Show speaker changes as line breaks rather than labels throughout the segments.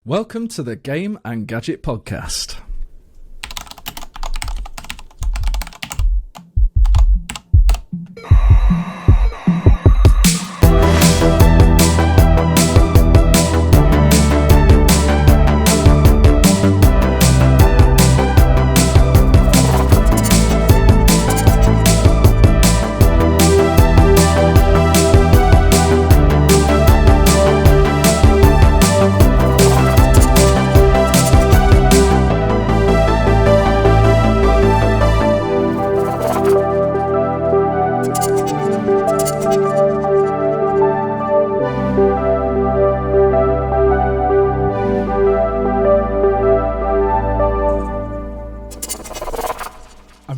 Welcome to the Game and Gadget Podcast.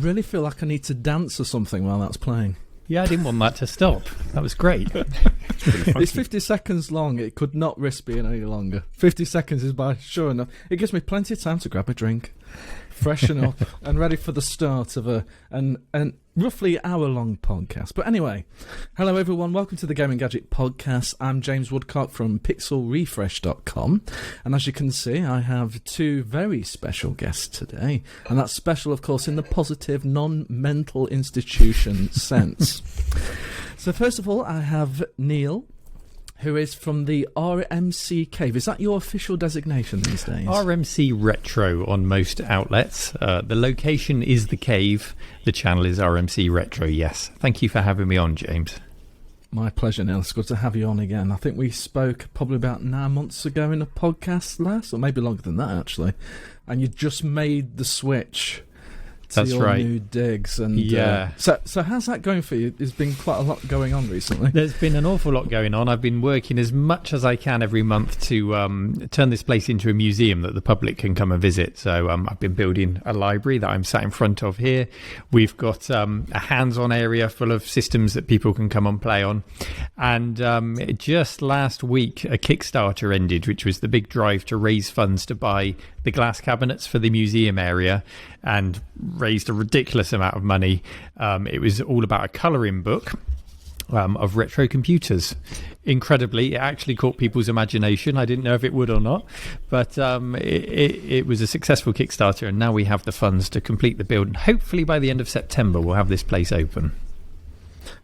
I feel like I need to dance or something while that's playing.
Yeah, I didn't want that to stop. That was great.
It's 50 seconds long. It could not risk being any longer. 50 seconds is by sure enough. It gives me plenty of time to grab a drink, freshen up, and ready for the start of an roughly hour-long podcast. But anyway, hello everyone, welcome to the Game and Gadget Podcast. I'm James Woodcock from pixelrefresh.com, and as you can see, I have two very special guests today, and that's special, of course, in the positive, non-mental institution sense. So first of all, I have Neil, who is from the RMC Cave. Is that your official designation these days?
RMC Retro on most outlets. The location is the cave. The channel is RMC Retro, yes. Thank you for having me on, James.
My pleasure, Neil. It's good to have you on again. I think we spoke probably about 9 months ago in a podcast last, or maybe longer than that, actually. And you just made the switch to
That's
your
right.
new digs. And
yeah.
So how's that going for you? There's been quite a lot going on recently.
There's been an awful lot going on. I've been working as much as I can every month to turn this place into a museum that the public can come and visit. So I've been building a library that I'm sat in front of here. We've got a hands-on area full of systems that people can come and play on. And just last week, a Kickstarter ended, which was the big drive to raise funds to buy the glass cabinets for the museum area, and raised a ridiculous amount of money. It was all about a colouring book of retro computers. Incredibly, it actually caught people's imagination. I didn't know if it would or not, but it was a successful Kickstarter, and now we have the funds to complete the build, and hopefully by the end of September we'll have this place open.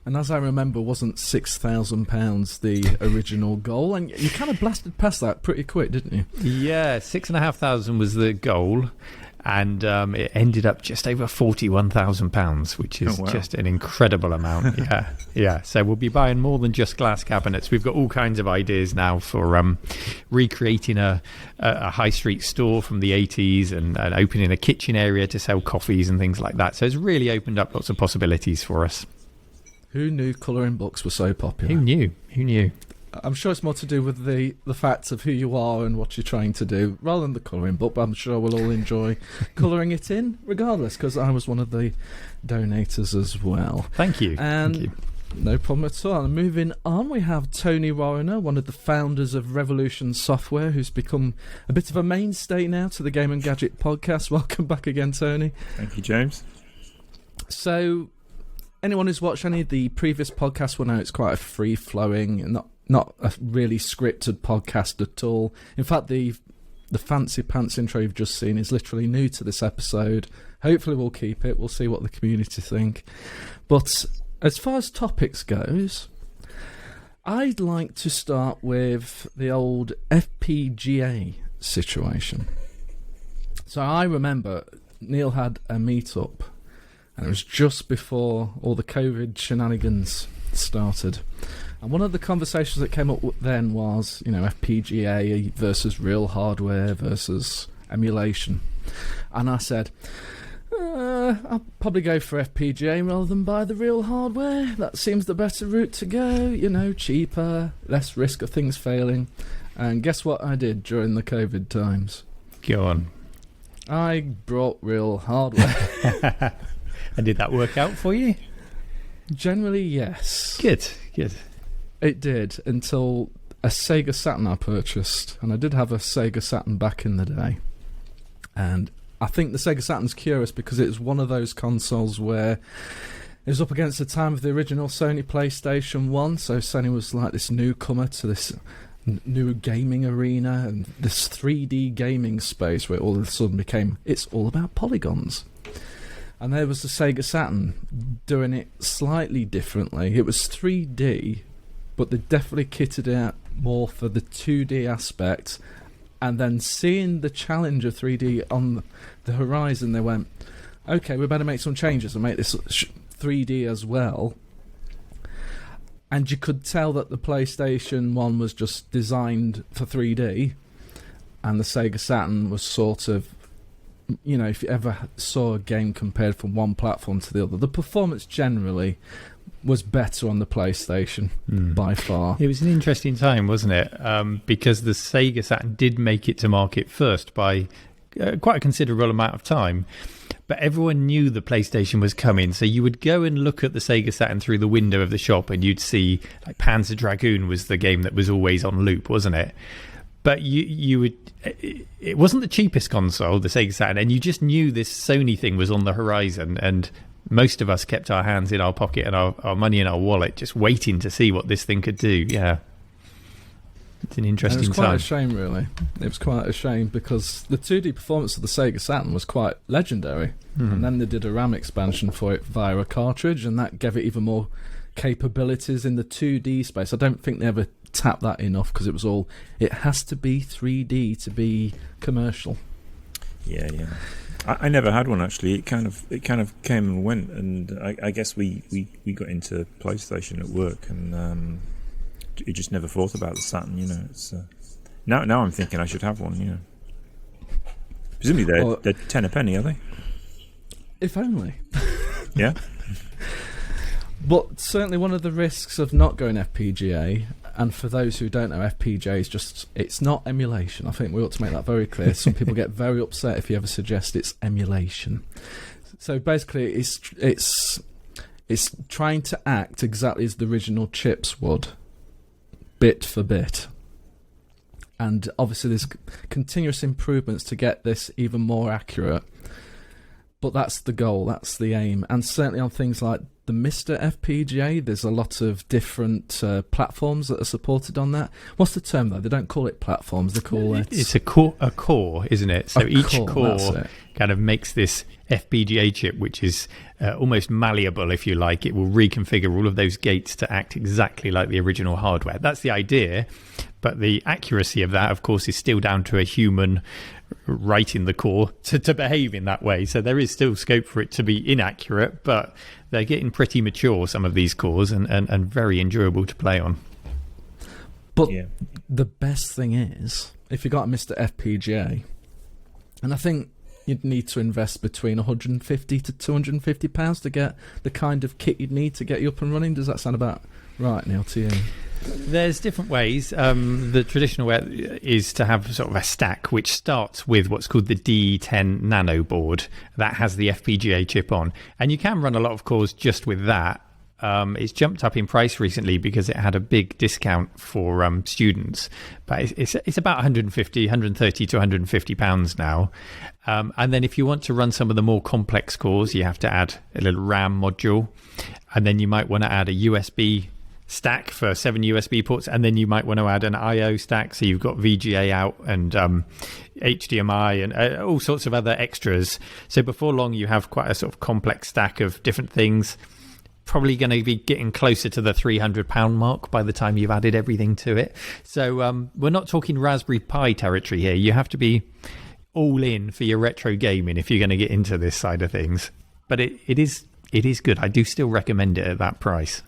And as I remember, wasn't £6,000 the original goal? And you kind of blasted past that pretty quick, didn't you?
Yeah, 6,500 was the goal, and it ended up just over £41,000, which is just an incredible amount. Yeah. So we'll be buying more than just glass cabinets. We've got all kinds of ideas now for recreating a high street store from the 80s and opening a kitchen area to sell coffees and things like that. So it's really opened up lots of possibilities for us.
Who knew colouring books were so popular?
Who knew?
I'm sure it's more to do with the facts of who you are and what you're trying to do, rather than the colouring book, but I'm sure we'll all enjoy colouring it in, regardless, because I was one of the donators as well.
Thank you.
And
Thank you.
No problem at all. And moving on, we have Tony Warriner, one of the founders of Revolution Software, who's become a bit of a mainstay now to the Game and Gadget Podcast. Welcome back again, Tony.
Thank you, James.
So, anyone who's watched any of the previous podcasts will know it's quite a free-flowing and not a really scripted podcast at all. In fact, the fancy pants intro you've just seen is literally new to this episode. Hopefully we'll keep it. We'll see what the community think. But as far as topics goes, I'd like to start with the old FPGA situation. So I remember Neil had a meetup, and it was just before all the COVID shenanigans started. And one of the conversations that came up then was, FPGA versus real hardware versus emulation. And I said, I'll probably go for FPGA rather than buy the real hardware. That seems the better route to go, cheaper, less risk of things failing. And guess what I did during the COVID times?
Go on.
I brought real hardware.
And did that work out for you?
Generally, yes.
Good.
It did, until a SEGA Saturn I purchased. And I did have a SEGA Saturn back in the day. And I think the SEGA Saturn's curious because it was one of those consoles where it was up against the time of the original Sony PlayStation 1. So Sony was like this newcomer to this new gaming arena and this 3D gaming space where all of a sudden became, it's all about polygons. And there was the Sega Saturn doing it slightly differently. It was 3D, but they definitely kitted it out more for the 2D aspect. And then seeing the challenge of 3D on the horizon, they went, okay, we better make some changes and make this 3D as well. And you could tell that the PlayStation 1 was just designed for 3D, and the Sega Saturn was sort of, you know, if you ever saw a game compared from one platform to the other, the performance generally was better on the PlayStation by far.
It was an interesting time, wasn't it? Because the Sega Saturn did make it to market first by quite a considerable amount of time. But everyone knew the PlayStation was coming, so you would go and look at the Sega Saturn through the window of the shop, and you'd see like Panzer Dragoon was the game that was always on loop, wasn't it? But you would, it wasn't the cheapest console, the Sega Saturn, and you just knew this Sony thing was on the horizon, and most of us kept our hands in our pocket and our money in our wallet, just waiting to see what this thing could do. Yeah. It's an interesting time.
It was quite a shame, really. It was quite a shame because the 2D performance of the Sega Saturn was quite legendary. And then they did a RAM expansion for it via a cartridge, and that gave it even more capabilities in the 2D space. I don't think they ever tapped that enough because it has to be 3D to be commercial.
Yeah. I never had one actually. It kind of came and went, and I guess we got into PlayStation at work, and you just never thought about the Saturn, you know. It's now I'm thinking I should have one, you know. Presumably they're 10 a penny, are they?
If only.
Yeah.
But certainly one of the risks of not going FPGA, and for those who don't know, FPGA is it's not emulation. I think we ought to make that very clear. Some people get very upset if you ever suggest it's emulation. So basically it's trying to act exactly as the original chips would, bit for bit. And obviously there's continuous improvements to get this even more accurate. But that's the goal, that's the aim. And certainly on things like the MiSTer FPGA, there's a lot of different platforms that are supported on that. What's the term though? They don't call it platforms, they call it...
It's a core, isn't it? So each core kind of makes this FPGA chip, which is almost malleable, if you like. It will reconfigure all of those gates to act exactly like the original hardware. That's the idea. But the accuracy of that, of course, is still down to a human writing the core to behave in that way. So there is still scope for it to be inaccurate, but they're getting pretty mature, some of these cores, and very enjoyable to play on.
But the best thing is, if you got a MiSTer FPGA, and I think you'd need to invest between £150 to £250 to get the kind of kit you'd need to get you up and running. Does that sound about right, Neil, to you?
There's different ways. The traditional way is to have sort of a stack which starts with what's called the D10 Nano board that has the FPGA chip on, and you can run a lot of cores just with that. It's jumped up in price recently because it had a big discount for students, but it's about 130 to 150 pounds now. And then if you want to run some of the more complex cores, you have to add a little RAM module, and then you might want to add a USB stack for 7 USB ports, and then you might want to add an I/O stack, so you've got VGA out and HDMI and all sorts of other extras. So before long you have quite a sort of complex stack of different things, probably going to be getting closer to the £300 mark by the time you've added everything to it. So we're not talking Raspberry Pi territory here. You have to be all in for your retro gaming if you're going to get into this side of things, but it is good. I do still recommend it at that price.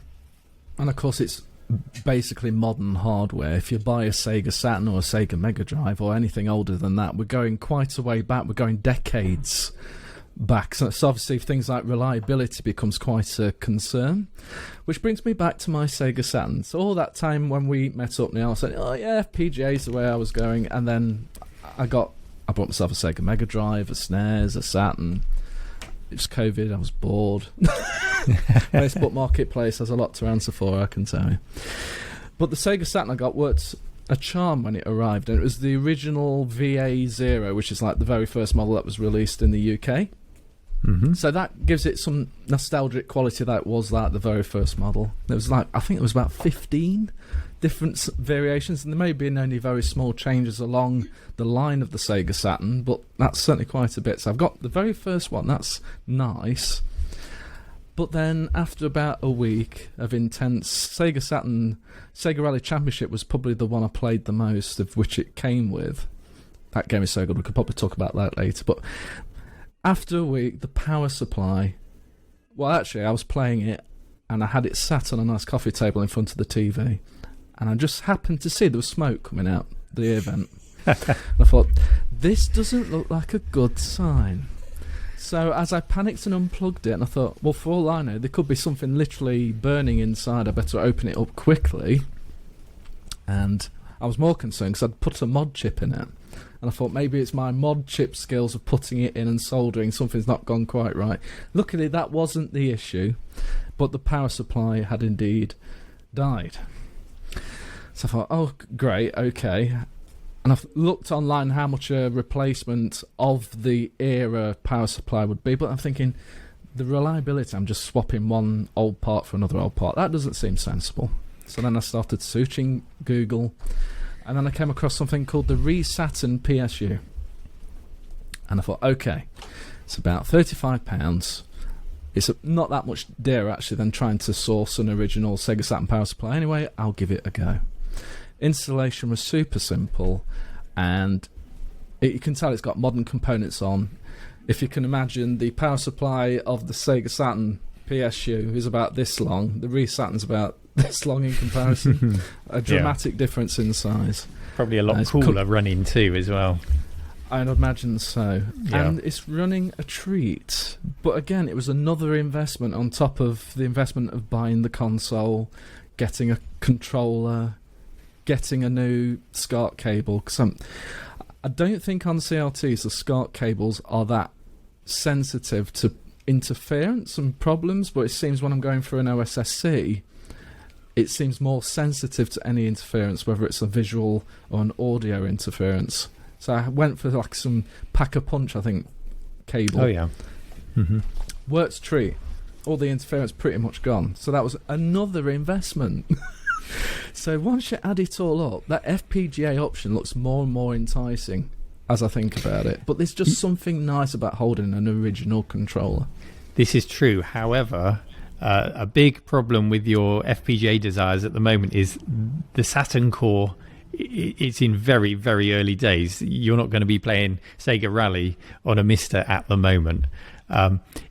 And of course it's basically modern hardware. If you buy a Sega Saturn or a Sega Mega Drive or anything older than that, we're going quite a way back. We're going decades back. So obviously things like reliability becomes quite a concern. Which brings me back to my Sega Saturn. So all that time when we met up now, I said, oh yeah, FPGA is the way I was going. And then I bought myself a Sega Mega Drive, a SNES, a Saturn. It was COVID, I was bored. Facebook Marketplace has a lot to answer for, I can tell you. But the Sega Saturn I got worked a charm when it arrived, and it was the original VA0, which is like the very first model that was released in the UK. So that gives it some nostalgic quality that was like the very first model. There was like, I think it was about 15 different variations, and there may have been only very small changes along the line of the Sega Saturn, but that's certainly quite a bit. So I've got the very first one, that's nice. But then after about a week of intense Sega Rally Championship was probably the one I played the most, of which it came with. That game is so good, we could probably talk about that later. But after a week, the power supply... Well, actually, I was playing it, and I had it sat on a nice coffee table in front of the TV, and I just happened to see there was smoke coming out the ear vent. And I thought, this doesn't look like a good sign. So as I panicked and unplugged it, and I thought, well, for all I know, there could be something literally burning inside. I better open it up quickly. And I was more concerned because I'd put a mod chip in it. And I thought maybe it's my mod chip skills of putting it in and soldering. Something's not gone quite right. Luckily, that wasn't the issue. But the power supply had indeed died. So I thought, oh, great, okay. And I've looked online how much a replacement of the era power supply would be. But I'm thinking, the reliability, I'm just swapping one old part for another old part. That doesn't seem sensible. So then I started searching Google. And then I came across something called the RMC Saturn PSU. And I thought, okay, it's about £35. It's not that much dearer, actually, than trying to source an original Sega Saturn power supply. Anyway, I'll give it a go. Installation was super simple, and you can tell it's got modern components on. If you can imagine, the power supply of the Sega Saturn PSU is about this long. The RMC Saturn's about this long in comparison. A dramatic difference in size.
Probably a lot cooler running too as well.
I'd imagine so.
Yeah.
And it's running a treat. But again, it was another investment on top of the investment of buying the console, getting a controller, getting a new SCART cable. Because I don't think on CRTs the SCART cables are that sensitive to interference and problems, but it seems when I'm going through an OSSC, it seems more sensitive to any interference, whether it's a visual or an audio interference. So I went for like some Pack-a-Punch, I think, cable.
Oh, yeah.
Works treat. All the interference pretty much gone. So that was another investment. So once you add it all up, that FPGA option looks more and more enticing as I think about it. But there's just something nice about holding an original controller.
This is true. However, a big problem with your FPGA desires at the moment is the Saturn core. It's in very, very early days. You're not going to be playing Sega Rally on a MiSTer at the moment.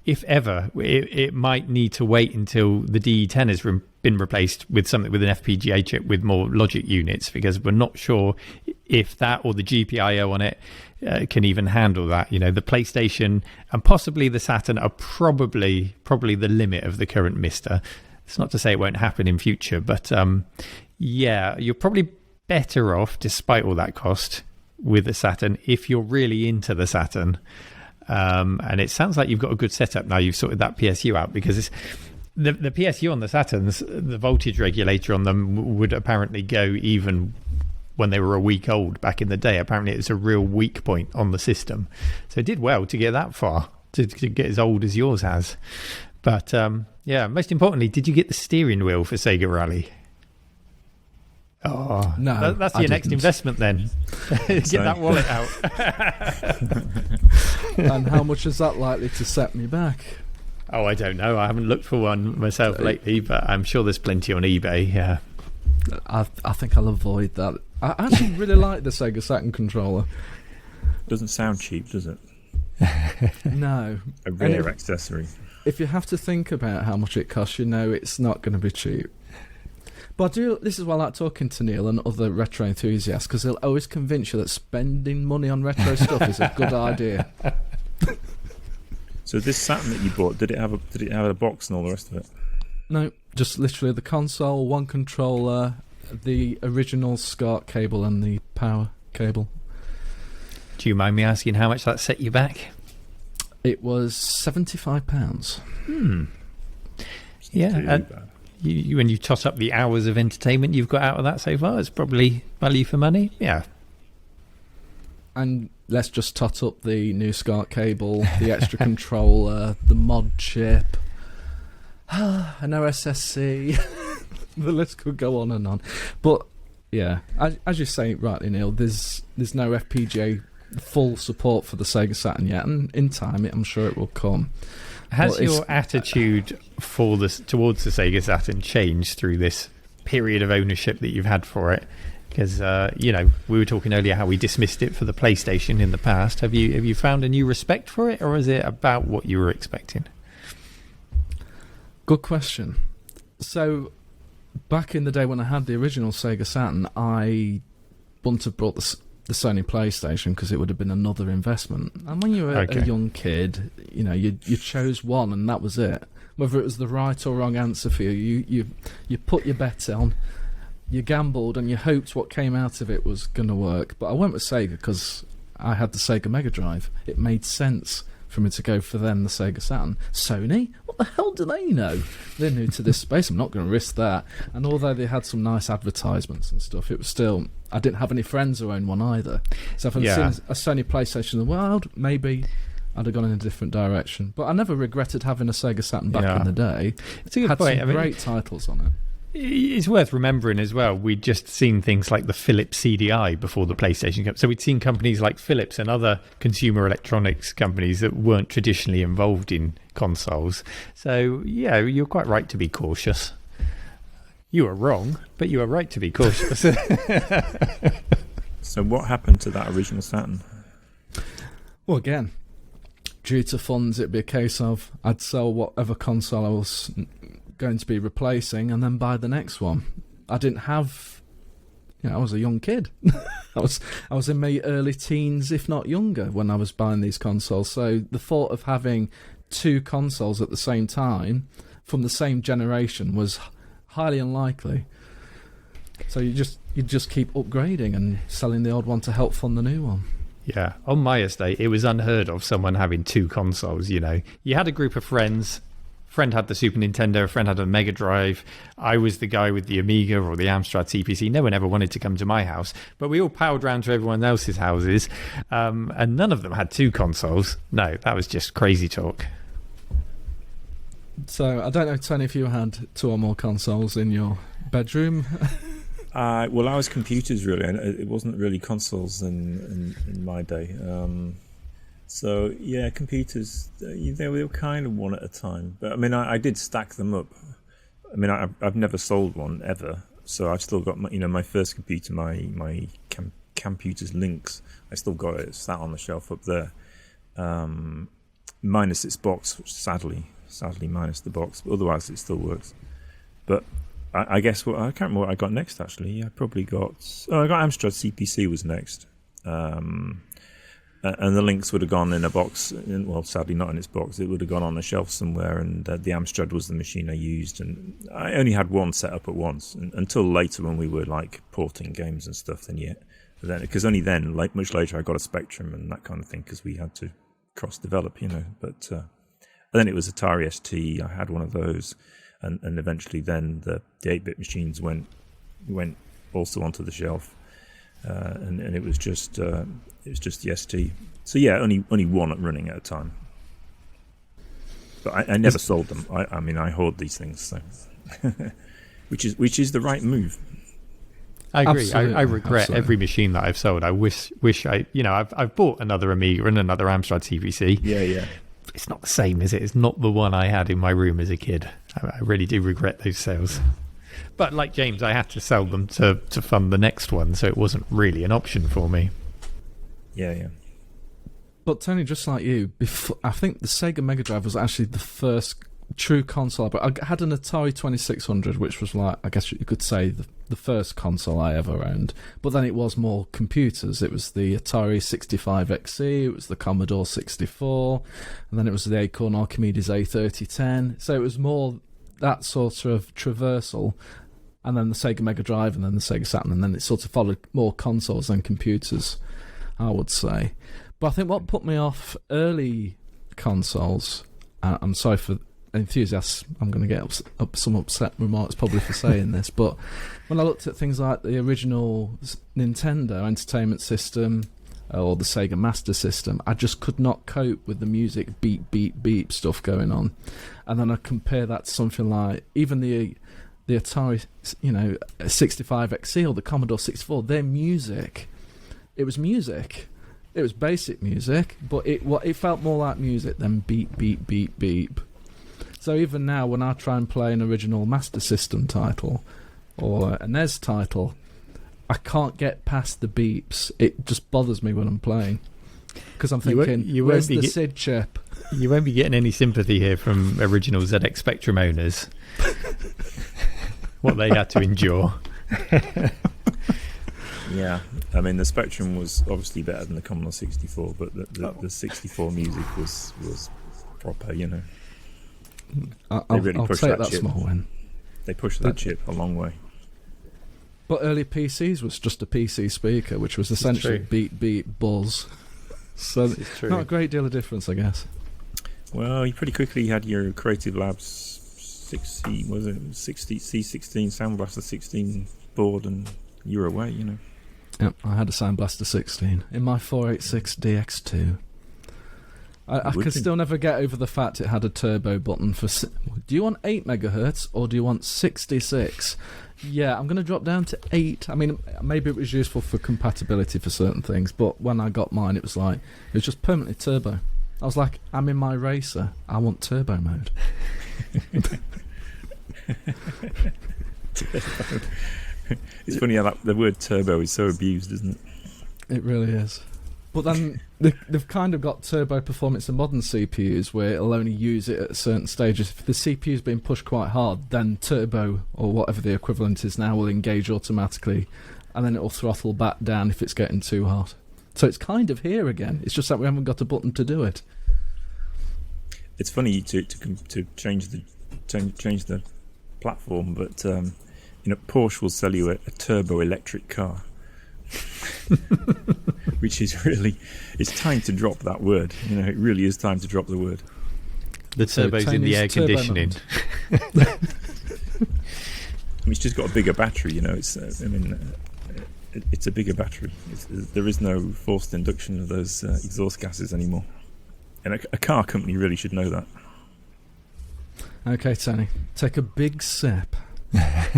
If ever, it might need to wait until the DE10 has been replaced with something with an FPGA chip with more logic units, because we're not sure if that or the GPIO on it can even handle that. You know, the PlayStation and possibly the Saturn are probably the limit of the current MiSTer. It's not to say it won't happen in future, but yeah, you're probably better off, despite all that cost, with the Saturn if you're really into the Saturn. And it sounds like you've got a good setup now. You've sorted that PSU out, because it's the PSU on the Saturns, the voltage regulator on them would apparently go even when they were a week old back in the day. Apparently it was a real weak point on the system. So it did well to get that far, to get as old as yours has. But yeah, most importantly, did you get the steering wheel for Sega Rally? Oh,
no,
that's your next investment then. Get that wallet out.
And how much is that likely to set me back?
Oh, I don't know. I haven't looked for one myself lately, but I'm sure there's plenty on eBay. Yeah,
I think I'll avoid that. I actually really like the Sega Saturn controller.
Doesn't sound cheap, does it?
No.
A rare accessory.
If you have to think about how much it costs, you know it's not going to be cheap. But this is why I like talking to Neil and other retro enthusiasts, because they'll always convince you that spending money on retro stuff is a good idea.
So this Saturn that you bought, did it have a box and all the rest of it?
No, just literally the console, one controller, the original SCART cable, and the power cable.
Do you mind me asking how much that set you back?
It was £75.
Yeah. When you toss up the hours of entertainment you've got out of that so far, it's probably value for money. Yeah.
and let's just tot up the new SCART cable, the extra controller, the mod chip, an OSSC. The list could go on and on. But yeah, as you say rightly, Neil, there's no FPGA full support for the Sega Saturn yet, and in time I'm sure it will come.
Has your attitude towards the Sega Saturn changed through this period of ownership that you've had for it? Because we were talking earlier how we dismissed it for the PlayStation in the past. Have you found a new respect for it, or is it about what you were expecting?
Good question. So back in the day when I had the original Sega Saturn, I wouldn't have brought the Sony PlayStation because it would have been another investment. And when you were a young kid, you chose one and that was it. Whether it was the right or wrong answer for you put your bet on. You gambled and you hoped what came out of it was going to work. But I went with Sega because I had the Sega Mega Drive. It made sense for me to go for them, the Sega Saturn. Sony? What the hell do they know? They're new to this space. I'm not going to risk that. And although they had some nice advertisements and stuff, it was still... I didn't have any friends who owned one either. So if I'd seen a Sony PlayStation in the world, maybe I'd have gone in a different direction. But I never regretted having a Sega Saturn back in the day.
It's a good
had
point.
Some great titles on it.
It's worth remembering as well, we'd just seen things like the Philips CDI before the PlayStation came. So we'd seen companies like Philips and other consumer electronics companies that weren't traditionally involved in consoles. So, yeah, you're quite right to be cautious. You were wrong, but you were right to be cautious.
So what happened to that original Saturn?
Well, again, due to funds, it'd be a case of I'd sell whatever console I was going to be replacing and then buy the next one. I didn't have... I was a young kid. I was in my early teens, if not younger, when I was buying these consoles. So the thought of having two consoles at the same time from the same generation was highly unlikely. So you just keep upgrading and selling the old one to help fund the new one.
Yeah, on my estate, it was unheard of someone having two consoles. You had a group of friends. Friend had the Super Nintendo, a friend had a Mega Drive. I was the guy with the Amiga or the Amstrad CPC. No one ever wanted to come to my house, but we all powered round to everyone else's houses, and none of them had two consoles. No, that was just crazy talk.
So I don't know, Tony, if you had two or more consoles in your bedroom.
Well, I was computers really, and it wasn't really consoles in my day. So yeah, computers, they were kind of one at a time. But I mean, I did stack them up. I mean, I've never sold one ever, so I've still got my first computer, my Computers Lynx. I still got it. It's sat on the shelf up there, minus its box, which sadly minus the box. But otherwise, it still works. But I guess I can't remember what I got next. Actually, I probably got I got Amstrad CPC was next. And the Lynx would have gone in a box. Well, sadly not in its box. It would have gone on a shelf somewhere, and the Amstrad was the machine I used. And I only had one set up at once until later when we were like porting games and stuff. Because only then, like much later, I got a Spectrum and that kind of thing because we had to cross-develop, But then it was Atari ST. I had one of those, and eventually then the 8-bit machines went also onto the shelf. And it was just the ST. So yeah, only one running at a time. But I never sold them. I mean, I hoard these things, so which is the right move.
I agree. I regret every machine that I've sold. I wish I've bought another Amiga and another Amstrad CPC.
Yeah.
It's not the same, is it? It's not the one I had in my room as a kid. I really do regret those sales. But like James, I had to sell them to fund the next one, so it wasn't really an option for me.
Yeah.
But Tony, just like you, I think the Sega Mega Drive was actually the first true console. But I had an Atari 2600, which was like, I guess you could say, the first console I ever owned. But then it was more computers. It was the Atari 65XE, it was the Commodore 64, and then it was the Acorn Archimedes A3010. So it was more that sort of traversal, and then the Sega Mega Drive, and then the Sega Saturn, and then it sort of followed more consoles than computers, I would say. But I think what put me off early consoles, I'm sorry for enthusiasts, I'm going to get some upset remarks probably for saying this, but when I looked at things like the original Nintendo Entertainment System, or the Sega Master System, I just could not cope with the music beep, beep, beep stuff going on. And then I compare that to something like even the Atari, 65XE or the Commodore 64, their music, it was music. It was basic music, but it felt more like music than beep, beep, beep, beep. So even now, when I try and play an original Master System title or a NES title, I can't get past the beeps. It just bothers me when I'm playing. Because I'm thinking, where's the SID chip?
You won't be getting any sympathy here from original ZX Spectrum owners. What they had to endure.
Yeah, I mean, the Spectrum was obviously better than the Commodore 64, but the 64 music was proper,
I'll take that small win.
They pushed that chip a long way.
But early PCs was just a PC speaker, which was essentially beep, beep, buzz. So not a great deal of difference, I guess.
Well, you pretty quickly had your Creative Labs C16 Sound Blaster 16 board, and you were away,
Yep, I had a Sound Blaster 16 in my 486 DX2. I can still never get over the fact it had a turbo button for... Do you want 8 megahertz or do you want 66? Yeah, I'm going to drop down to 8. I mean, maybe it was useful for compatibility for certain things, but when I got mine, it was just permanently turbo. I was like, I'm in my racer. I want turbo mode.
It's funny how the word turbo is so abused, isn't it?
It really is. But then they've kind of got turbo performance in modern CPUs where it'll only use it at certain stages. If the CPU's being pushed quite hard, then turbo, or whatever the equivalent is now, will engage automatically, and then it'll throttle back down if it's getting too hot. So it's kind of here again. It's just that we haven't got a button to do it.
It's funny to change the platform, but Porsche will sell you a turbo electric car. Which is really, it's time to drop that word. It really is time to drop the word.
The turbo's in the air conditioning.
It's just got a bigger battery. It's a bigger battery. There is no forced induction of those exhaust gases anymore, and a car company really should know that.
Okay, Tony, take a big sip.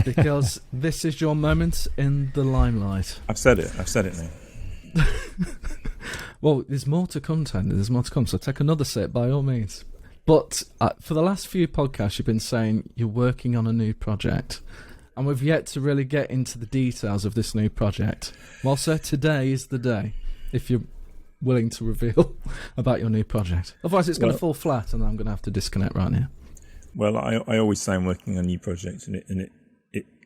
Because this is your moment in the limelight.
I've said it now.
Well, there's more to come, Tony. There's more to come, so take another sip by all means. But for the last few podcasts, you've been saying you're working on a new project, and we've yet to really get into the details of this new project. Well, sir, today is the day, if you're willing to reveal about your new project. Otherwise, it's going to fall flat, and I'm going to have to disconnect right now.
Well, I always say I'm working on new projects, and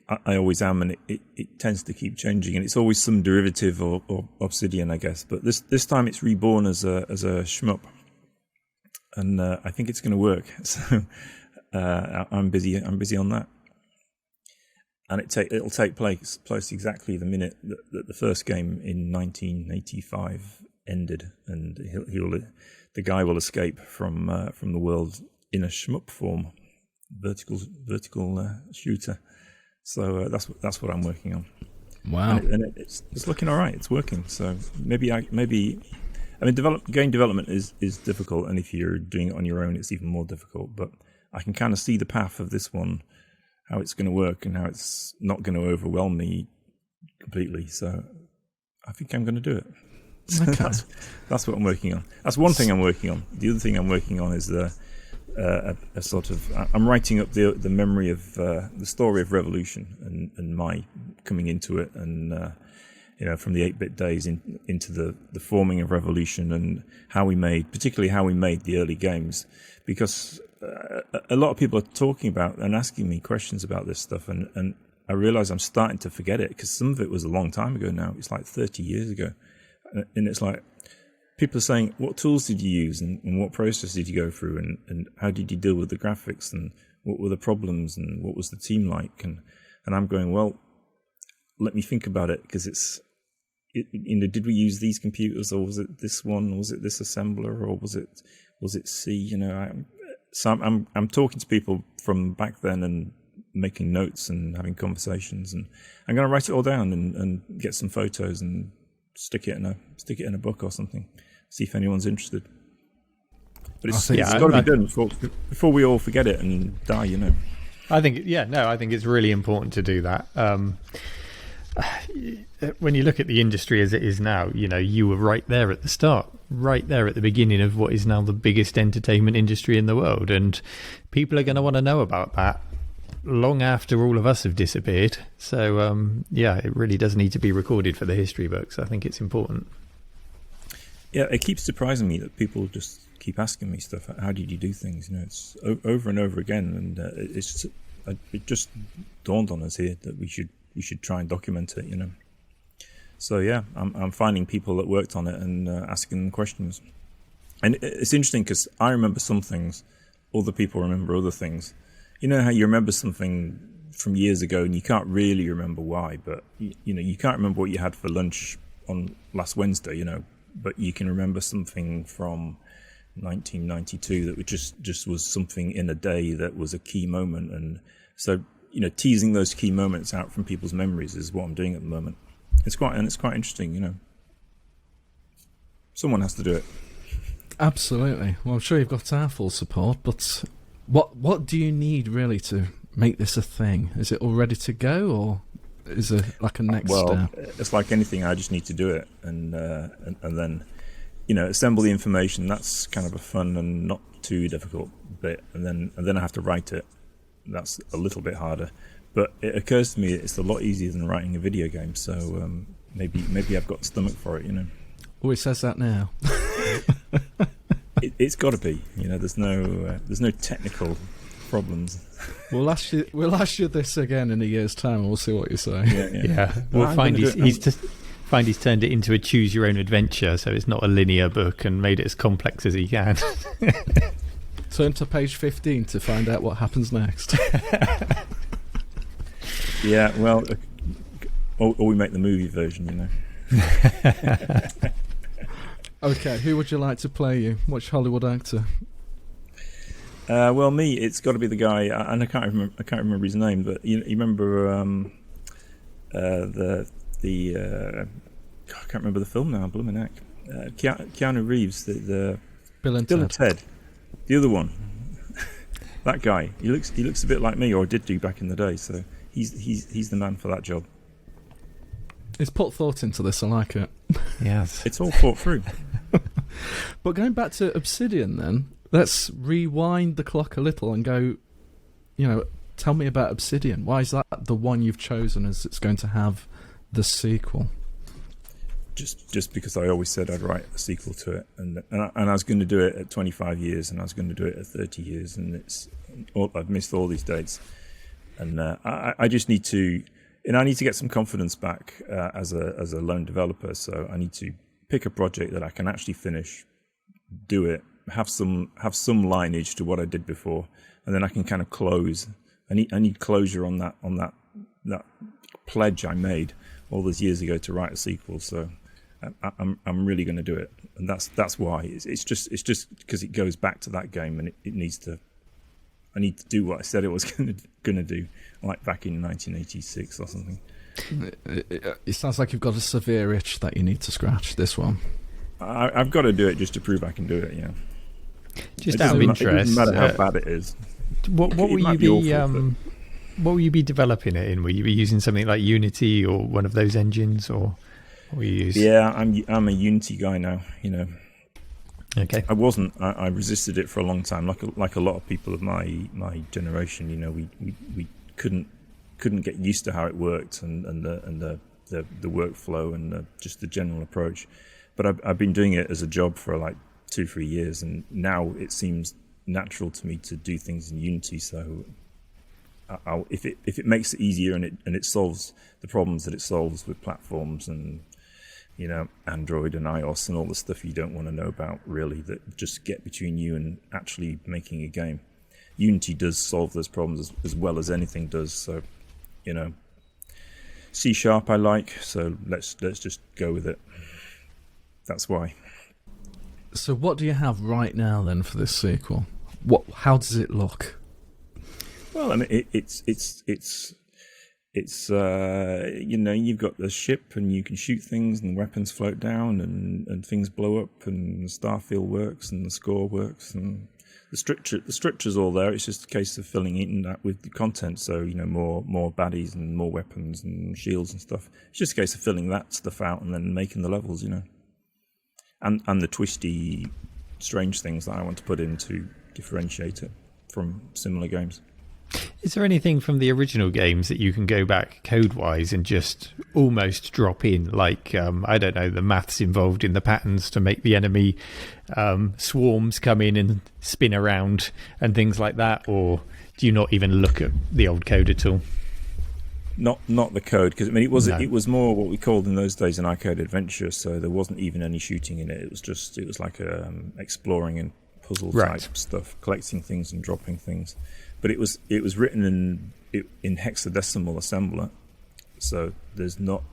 I always am, and it tends to keep changing, and it's always some derivative or Obsidian, I guess. But this time it's reborn as a shmup, and I think it's going to work. So I'm busy on that, and it'll take place exactly the minute that the first game in 1985 ended, and the guy will escape from the world in a shmup form, vertical shooter. So that's what I'm working on.
Wow!
And it's looking all right. It's working. So maybe game development is difficult, and if you're doing it on your own, it's even more difficult. But I can kind of see the path of this one, how it's going to work, and how it's not going to overwhelm me completely. So I think I'm going to do it. So
okay.
That's what I'm working on. That's one thing I'm working on. The other thing I'm working on is a sort of, I'm writing up the memory of the story of Revolution and my coming into it, and from the 8-bit days into the forming of Revolution, and particularly how we made the early games, because a lot of people are talking about and asking me questions about this stuff, and I realize I'm starting to forget it, because some of it was a long time ago now. It's like 30 years ago, and it's like, people are saying, what tools did you use, and what process did you go through, and how did you deal with the graphics, and what were the problems, and what was the team like? And I'm going, well, let me think about it, because did we use these computers, or was it this one, or was it this assembler, or was it C? So I'm talking to people from back then and making notes and having conversations, and I'm going to write it all down and get some photos and stick it in a book or something. See if anyone's interested. But it's
I think
got to be done before we all forget it and die.
I think it's really important to do that. When you look at the industry as it is now, you were right there at the start, right there at the beginning of what is now the biggest entertainment industry in the world, and people are going to want to know about that long after all of us have disappeared. So it really does need to be recorded for the history books. I think it's important.
Yeah, it keeps surprising me that people just keep asking me stuff. How did you do things? It's over and over again, and it just dawned on us here that we should try and document it. So yeah, I'm finding people that worked on it and asking them questions. And it's interesting because I remember some things, other people remember other things. You know how you remember something from years ago and you can't really remember why, but you can't remember what you had for lunch on last Wednesday, but you can remember something from 1992 that just was something in a day that was a key moment. And so teasing those key moments out from people's memories is what I'm doing at the moment. It's quite interesting. Someone has to do it.
Absolutely. Well, I'm sure you've got our full support, but what do you need really to make this a thing? Is it all ready to go, or is it like a next step?
It's like anything. I just need to do it, and then assemble the information. That's kind of a fun and not too difficult bit, and then I have to write it. That's a little bit harder, but it occurs to me it's a lot easier than writing a video game. So maybe I've got the stomach for it.
Oh, it says that now.
It's got to be. There's no technical problems.
We'll ask you this again in a year's time, and we'll see what you say.
Yeah. We'll find he's turned it into a choose your own adventure, so it's not a linear book, and made it as complex as he can.
Turn to page 15 to find out what happens next.
Yeah, well, or we make the movie version,
Okay, who would you like to play you? Which Hollywood actor?
Well, me. It's got to be the guy, and I can't remember his name, but you remember I can't remember the film now. Blooming heck. Keanu Reeves, the
Bill and
Ted, the other one. That guy. He looks a bit like me, or did do back in the day. So he's the man for that job.
He's put thought into this. I like it.
Yes,
it's all thought through.
But going back to Obsidian, then let's rewind the clock a little and go. Tell me about Obsidian. Why is that the one you've chosen as it's going to have the sequel?
Just because I always said I'd write a sequel to it, and I was going to do it at 25 years, and I was going to do it at 30 years, and I've missed all these dates, and I just need to, I need to get some confidence back as a lone developer. So I need to pick a project that I can actually finish, do it, have some lineage to what I did before, and then I can kind of close. I need closure on that pledge I made all those years ago to write a sequel. So I'm really going to do it, and that's why. It's just because it goes back to that game, and it needs to. I need to do what I said it was going to do, like back in 1986 or something.
It sounds like you've got a severe itch that you need to scratch. This one,
I've got to do it just to prove I can do it. Yeah.
Just out of interest,
it doesn't matter how bad it is.
What will you be developing it in? Will you be using something like Unity or one of those engines, or what will you use?
Yeah, I'm a Unity guy now.
Okay.
I wasn't. I resisted it for a long time, like a lot of people of my generation. We couldn't get used to how it worked and the workflow and just the general approach. But I've been doing it as a job for like 2-3 years, and now it seems natural to me to do things in Unity. So if it makes it easier and it solves the problems that it solves with platforms and Android and iOS and all the stuff you don't want to know about, really, that just get between you and actually making a game. Unity does solve those problems as well as anything does. So, C# I like, so let's just go with it. That's why.
So what do you have right now then for this sequel? How does it look?
Well, I mean, it's it's you've got the ship and you can shoot things and weapons float down and things blow up and the starfield works and the score works and the structure's all there. It's just a case of filling in that with the content. So more baddies and more weapons and shields and stuff. It's just a case of filling that stuff out and then making the levels, and the twisty, strange things that I want to put in to differentiate it from similar games.
Is there anything from the original games that you can go back code-wise and just almost drop in, like, I don't know, the maths involved in the patterns to make the enemy swarms come in and spin around and things like that? Or do you not even look at the old code at all?
Not the code, because it was more what we called in those days an arcade adventure, so there wasn't even any shooting in it. It was like exploring and puzzle type stuff, collecting things and dropping things. But it was written in hexadecimal assembler, so there's not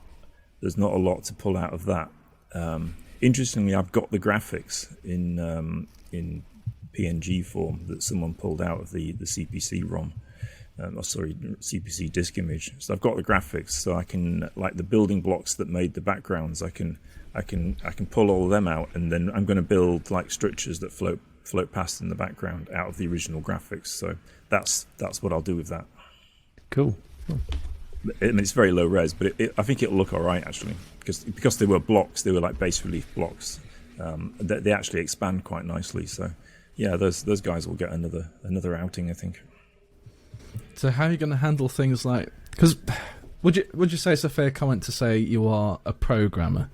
a lot to pull out of that. Interestingly, I've got the graphics in PNG form that someone pulled out of the CPC ROM. CPC disk image. So I've got the graphics, so I can, like the building blocks that made the backgrounds, I can pull all of them out, and then I'm going to build like structures that float past in the background out of the original graphics. So that's what I'll do with that.
Cool.
I mean, it's very low res, but I think it'll look all right actually, because they were blocks. They were like base relief blocks. They actually expand quite nicely. So yeah, those guys will get another outing, I think.
So how are you going to handle things like? Because would you say it's a fair comment to say you are a programmer,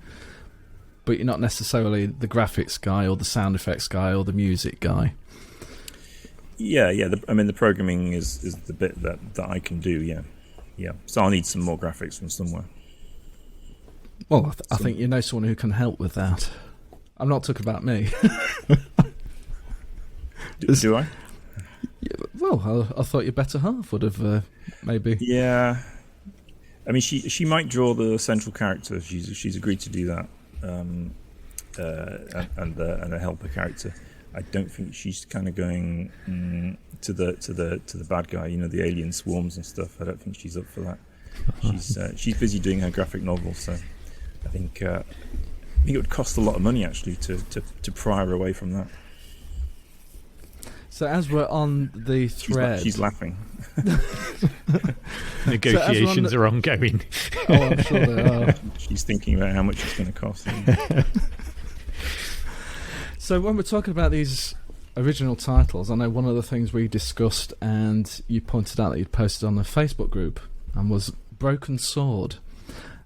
but you're not necessarily the graphics guy or the sound effects guy or the music guy?
Yeah. The programming is the bit that I can do. Yeah. So I'll need some more graphics from somewhere.
Well, I think you know someone who can help with that. I'm not talking about me.
Do I?
Yeah, well, I thought your better half would have maybe.
Yeah. I mean, she might draw the central character. She's agreed to do that, and a helper character. I don't think she's kind of going to the bad guy. The alien swarms and stuff. I don't think she's up for that. She's busy doing her graphic novel. So I think it would cost a lot of money actually to pry her away from that.
So as we're on the thread,
she's laughing.
Negotiations are ongoing.
Oh, I'm sure they are.
She's thinking about how much it's going to cost.
So when we're talking about these original titles, I know one of the things we discussed, and you pointed out that you'd posted on the Facebook group, and was Broken Sword,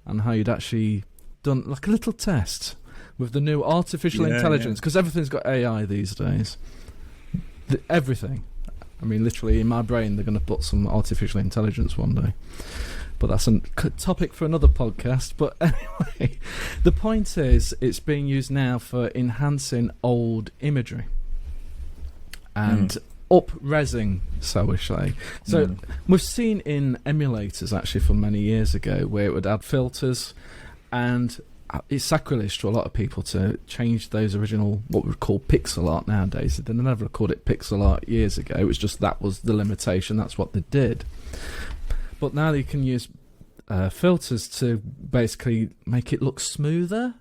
and how you'd actually done like a little test with the new artificial intelligence, because everything's got AI these days. Everything. I mean, literally in my brain they're going to put some artificial intelligence one day, but that's a topic for another podcast. But anyway, the point is it's being used now for enhancing old imagery and up-resing, so we say. So we've seen in emulators actually from many years ago where it would add filters, and it's sacrilege to a lot of people to change those original, what we would call pixel art nowadays. They never called it pixel art years ago. It was just that was the limitation. That's what they did. But now you can use filters to basically make it look smoother,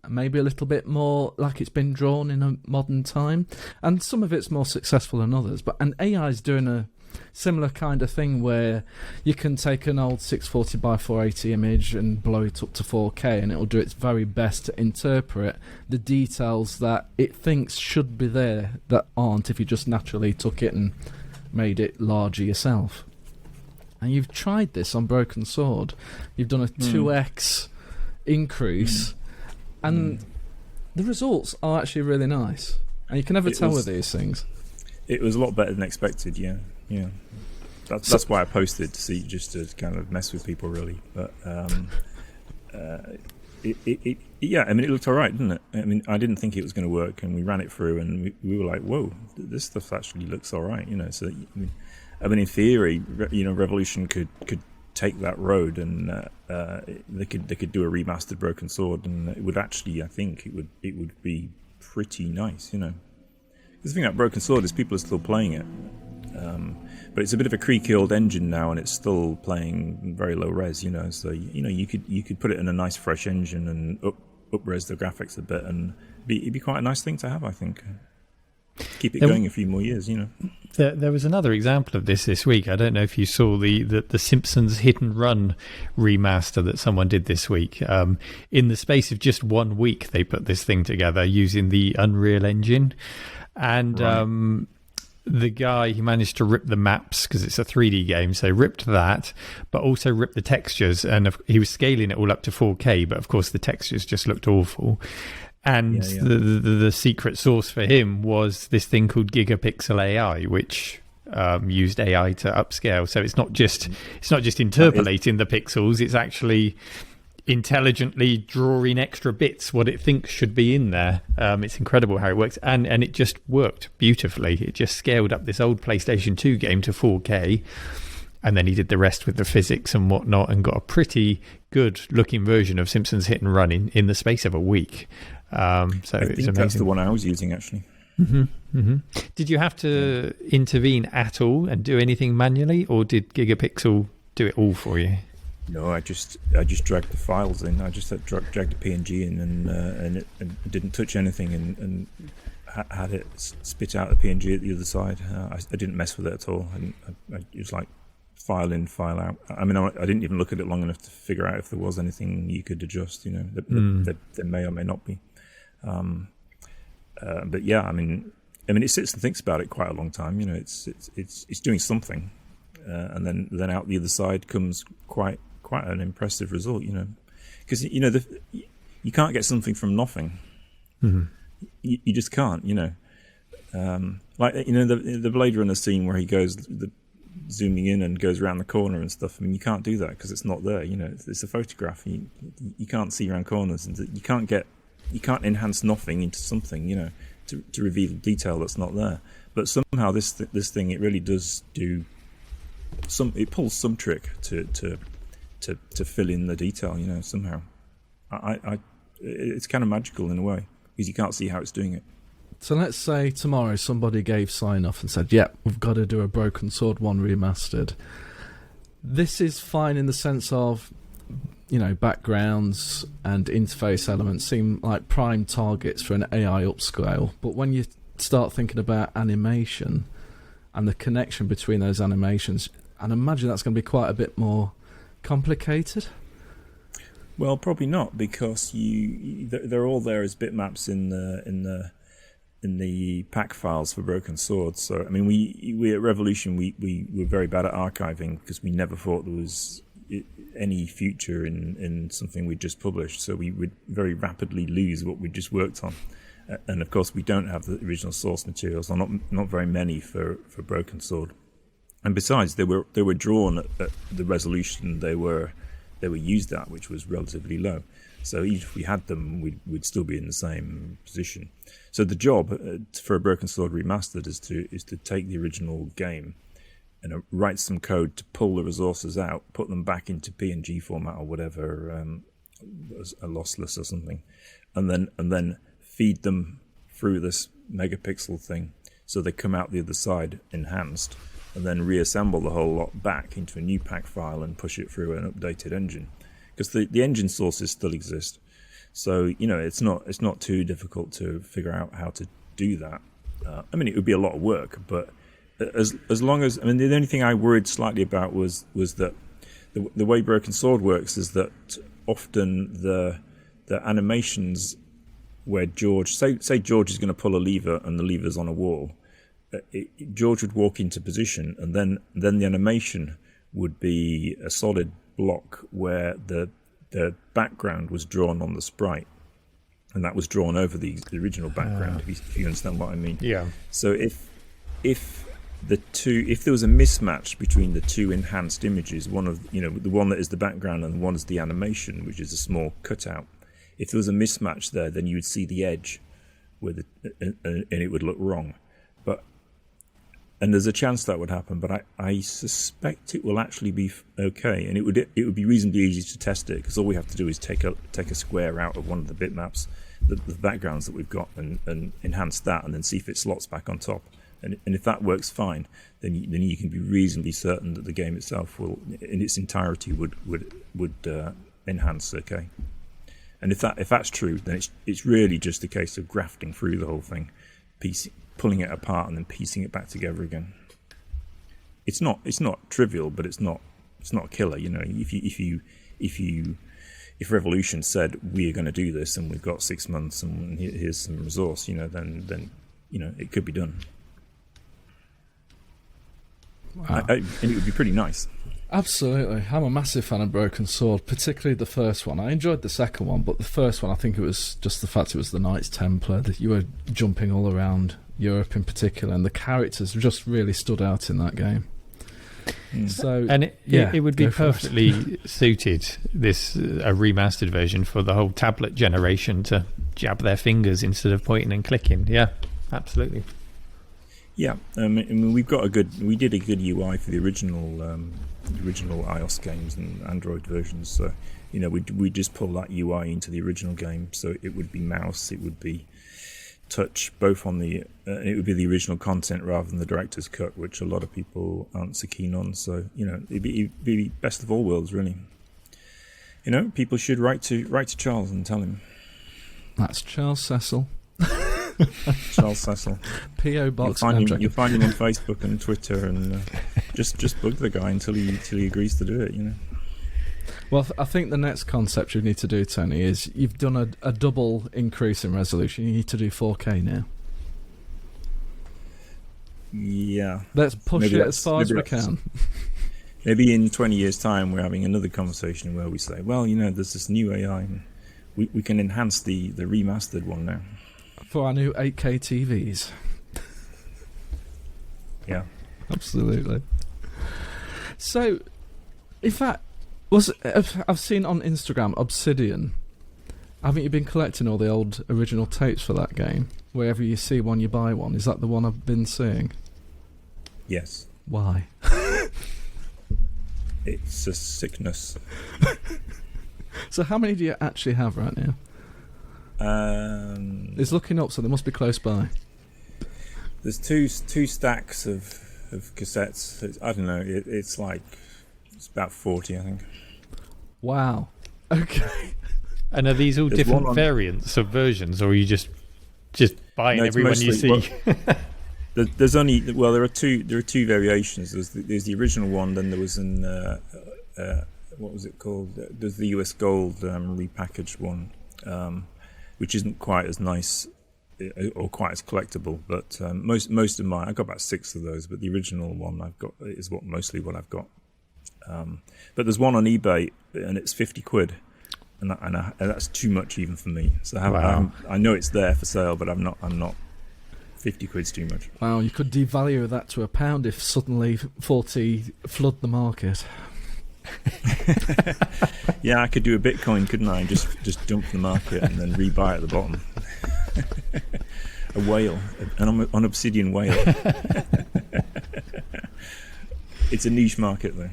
maybe a little bit more like it's been drawn in a modern time. And some of it's more successful than others. And AI is doing a similar kind of thing where you can take an old 640 by 480 image and blow it up to 4K, and it will do its very best to interpret the details that it thinks should be there that aren't if you just naturally took it and made it larger yourself. And you've tried this on Broken Sword. You've done a 2x increase, and the results are actually really nice. And you can never tell with these things.
It was a lot better than expected, yeah. That's why I posted, to see, just to kind of mess with people, really. But it looked all right, didn't it? I mean, I didn't think it was going to work, and we ran it through, and we were like, "Whoa, this stuff actually looks all right," So, I mean, in theory, Revolution could take that road, and they could do a remastered Broken Sword, and it would actually, I think, it would be pretty nice, The thing about Broken Sword is people are still playing it. but it's a bit of a creaky old engine now, and it's still playing very low res. So you could put it in a nice fresh engine and up res the graphics a bit, and it'd be quite a nice thing to have, I think. Keep it going a few more years.
There was another example of this week. I don't know if you saw the Simpsons Hit and Run remaster that someone did this week. In the space of just 1 week, they put this thing together using the Unreal Engine. And the guy, he managed to rip the maps because it's a 3D game, so ripped that, but also ripped the textures. And he was scaling it all up to 4K, but of course the textures just looked awful. And the secret source for him was this thing called Gigapixel AI, which used AI to upscale. So it's not just interpolating the pixels; it's actually intelligently drawing extra bits what it thinks should be in there. It's incredible how it works, and it just worked beautifully. It just scaled up this old PlayStation 2 game to 4K. And then he did the rest with the physics and whatnot, and got a pretty good looking version of Simpsons Hit and Run in the space of a week. So
I
it's
think
amazing.
that's the one I was using, actually.
Did you have to intervene at all and do anything manually, or did Gigapixel do it all for you?
No, I just dragged the files in. I just dragged the PNG in, and it didn't touch anything, and had it spit out the PNG at the other side. I didn't mess with it at all. I just like file in, file out. I mean, I didn't even look at it long enough to figure out if there was anything you could adjust. There may or may not be. But yeah, I mean, it sits and thinks about it quite a long time. It's doing something, and then out the other side comes quite an impressive result. Because you can't get something from nothing. You just can't. The Blade Runner scene where he goes zooming in and goes around the corner and stuff. I mean, you can't do that because it's not there. It's a photograph. You can't see around corners, and you can't enhance nothing into something. To reveal detail that's not there. But somehow this thing, it really does do some. It pulls some trick to fill in the detail. Somehow, it's kind of magical in a way because you can't see how it's doing it.
So let's say tomorrow somebody gave sign-off and said, yeah, we've got to do a Broken Sword 1 remastered. This is fine in the sense of, backgrounds and interface elements seem like prime targets for an AI upscale. But when you start thinking about animation and the connection between those animations, I'd imagine that's going to be quite a bit more complicated.
Well, probably not, because they're all there as bitmaps in the pack files for Broken Sword. So I mean, we at Revolution we were very bad at archiving because we never thought there was any future in something we just published. So we would very rapidly lose what we just worked on. And of course, we don't have the original source materials, or not very many for Broken Sword. And besides, they were drawn at the resolution they were used at, which was relatively low. So even if we had them, we'd still be in the same position. So the job for a Broken Sword Remastered is to take the original game and write some code to pull the resources out, put them back into PNG format or whatever, a lossless or something, and then feed them through this megapixel thing, so they come out the other side enhanced, and then reassemble the whole lot back into a new pack file and push it through an updated engine, because the engine sources still exist. So it's not too difficult to figure out how to do that. I mean, it would be a lot of work, but as long as, I mean, the only thing I worried slightly about was that the way Broken Sword works is that often the animations where George, say George is going to pull a lever and the lever's on a wall, George would walk into position, and then the animation would be a solid block where the background was drawn on the sprite, and that was drawn over the original background. If you understand what I mean. Yeah. So if there was a mismatch between the two enhanced images, one of the one that is the background and one is the animation, which is a small cutout. If there was a mismatch there, then you would see the edge, and it would look wrong. And there's a chance that would happen, but I suspect it will actually be okay, and it would be reasonably easy to test it, because all we have to do is take a square out of one of the bitmaps, the backgrounds that we've got, and enhance that, and then see if it slots back on top. and if that works fine, then you can be reasonably certain that the game itself will, in its entirety, would enhance. Okay, and if that's true, then it's really just a case of grafting through the whole thing, pulling it apart and then piecing it back together again. It's not trivial, but it's not a killer. You know, if Revolution said we are going to do this and we've got 6 months and here's some resource, you know, then you know it could be done.
Wow.
And it would be pretty nice.
Absolutely. I'm a massive fan of Broken Sword, particularly the first one. I enjoyed the second one, but the first one, I think it was just the fact it was the Knights Templar, that you were jumping all around Europe in particular, and the characters just really stood out in that game. So,
and it would be perfectly suited, a remastered version, for the whole tablet generation to jab their fingers instead of pointing and clicking. Yeah, absolutely.
Yeah, I mean, we did a good UI for the original iOS games and Android versions. So, you know, we just pull that UI into the original game. So it would be mouse, it would be touch, both on it would be the original content rather than the director's cut, which a lot of people aren't so keen on. So, you know, it'd be best of all worlds, really. You know, people should write to Charles and tell him.
That's Charles Cecil.
Charles Cecil.
P.O. Box.
You'll find him on Facebook and Twitter, and just bug the guy until he agrees to do it. You know.
Well, I think the next concept you need to do, Tony, is you've done a double increase in resolution. You need to do 4K now.
Yeah.
Let's push it as far as we can.
Maybe in 20 years' time, we're having another conversation where we say, well, you know, there's this new AI, and we can enhance the remastered one now.
For our new 8K TVs.
Yeah.
Absolutely. So, in fact, I've seen on Instagram Obsidian. Haven't you been collecting all the old original tapes for that game? Wherever you see one, you buy one. Is that the one I've been seeing?
Yes.
Why?
It's a sickness.
So how many do you actually have right now? It's looking up, so they must be close by.
There's two stacks of cassettes. I don't know. It's about 40, I think.
Wow. Okay.
And are these all different variants of versions, or are you just buying every one you see?
Well, there are two variations. There's the original one, then there was what was it called? There's the US Gold repackaged one, which isn't quite as nice or quite as collectible. But most of mine, I've got about 6 of those. But the original one I've got is mostly what I've got. But there's one on eBay, and it's £50, and that's too much even for me. So I know it's there for sale, but I'm not. £50's too much.
Wow, you could devalue that to £1 if suddenly 40 flood the market.
Yeah, I could do a Bitcoin, couldn't I? Just dump the market and then rebuy at the bottom. A whale, an Obsidian whale. It's a niche market, though.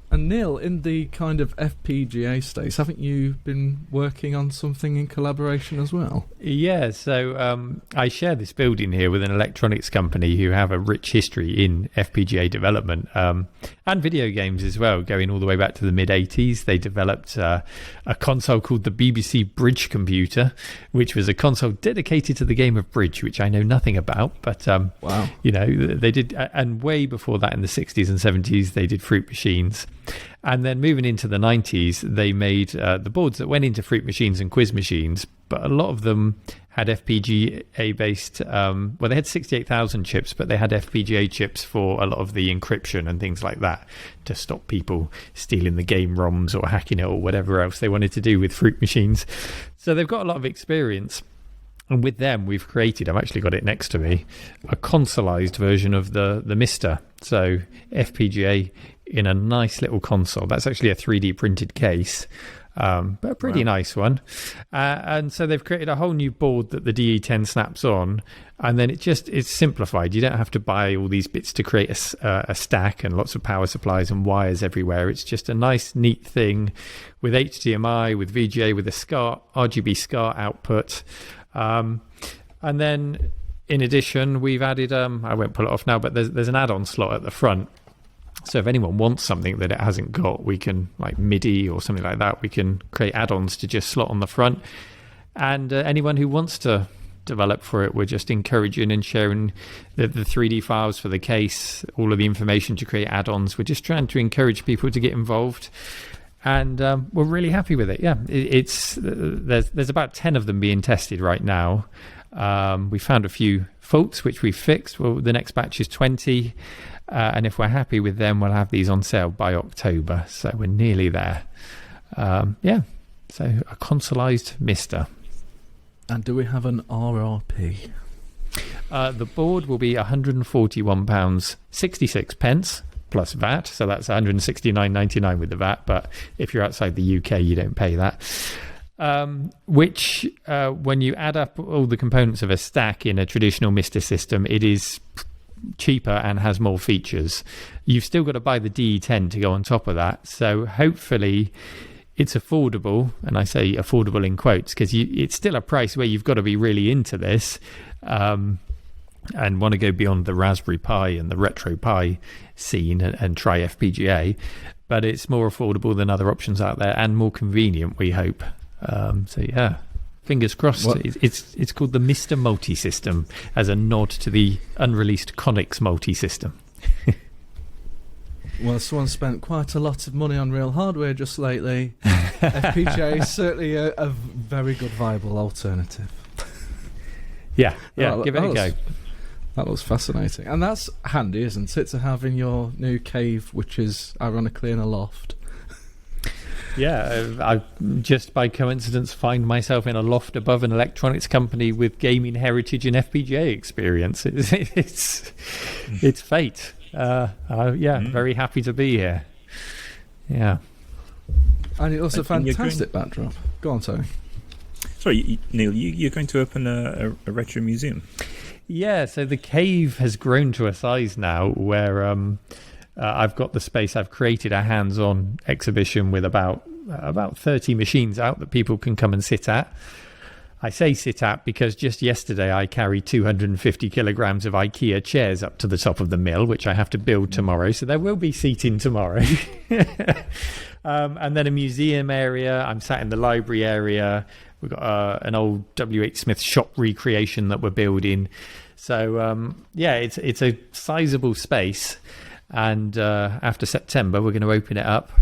And Neil, in the kind of FPGA space, haven't you been working on something in collaboration as well?
Yeah, so I share this building here with an electronics company who have a rich history in FPGA development and video games as well, going all the way back to the mid-80s. They developed a console called the BBC Bridge Computer, which was a console dedicated to the game of bridge, which I know nothing about, but
wow.
You know, they did, and way before that in the 60s and 70s, they did Fruit Machines. And then moving into the 90s, they made the boards that went into Fruit Machines and Quiz Machines, but a lot of them had FPGA-based, they had 68,000 chips, but they had FPGA chips for a lot of the encryption and things like that to stop people stealing the game ROMs or hacking it or whatever else they wanted to do with Fruit Machines. So they've got a lot of experience. And with them, we've created, I've actually got it next to me, a consoleized version of the MiSTer. So FPGA in a nice little console. That's actually a 3D printed case, but a pretty nice one. And so they've created a whole new board that the DE10 snaps on, and then it's simplified. You don't have to buy all these bits to create a stack and lots of power supplies and wires everywhere. It's just a nice, neat thing with HDMI, with VGA, with a RGB SCART output. And then in addition, we've added, I won't pull it off now, but there's an add-on slot at the front. So if anyone wants something that it hasn't got, we can, like MIDI or something like that, we can create add-ons to just slot on the front. And anyone who wants to develop for it, we're just encouraging and sharing the 3D files for the case, all of the information to create add-ons. We're just trying to encourage people to get involved. And we're really happy with it. Yeah, there's about 10 of them being tested right now. We found a few faults, which we fixed. Well, the next batch is 20. And if we're happy with them, we'll have these on sale by October. So we're nearly there. So a consoleized MiSTer.
And do we have an RRP?
The board will be £141.66 plus VAT. So that's £169.99 with the VAT. But if you're outside the UK, you don't pay that. Which, when you add up all the components of a stack in a traditional MiSTer system, it is cheaper and has more features. You've still got to buy the DE10 to go on top of that. So hopefully it's affordable, and I say affordable in quotes because it's still a price where you've got to be really into this and want to go beyond the Raspberry Pi and the Retro Pi scene and try FPGA. But it's more affordable than other options out there and more convenient, we hope. Fingers crossed. It's called the MiSTer Multi-System as a nod to the unreleased Conix Multi-System.
Well, someone spent quite a lot of money on real hardware just lately. FPGA is certainly a very good viable alternative.
Give it a go.
That looks fascinating. And that's handy, isn't it, to have in your new cave, which is ironically in a loft.
Yeah, I just by coincidence find myself in a loft above an electronics company with gaming heritage and FPGA experience. It's fate. Very happy to be here. Yeah.
And it's also a fantastic backdrop. Go on, Tony.
Sorry, Neil, you're going to open a retro museum?
Yeah, so the cave has grown to a size now where I've got the space. I've created a hands-on exhibition with about 30 machines out that people can come and sit at. I say sit at because just yesterday I carried 250 kilograms of IKEA chairs up to the top of the mill, which I have to build tomorrow. So there will be seating tomorrow. And then a museum area. I'm sat in the library area. We've got an old W.H. Smith shop recreation that we're building. So, it's a sizable space. And after September, we're going to open it up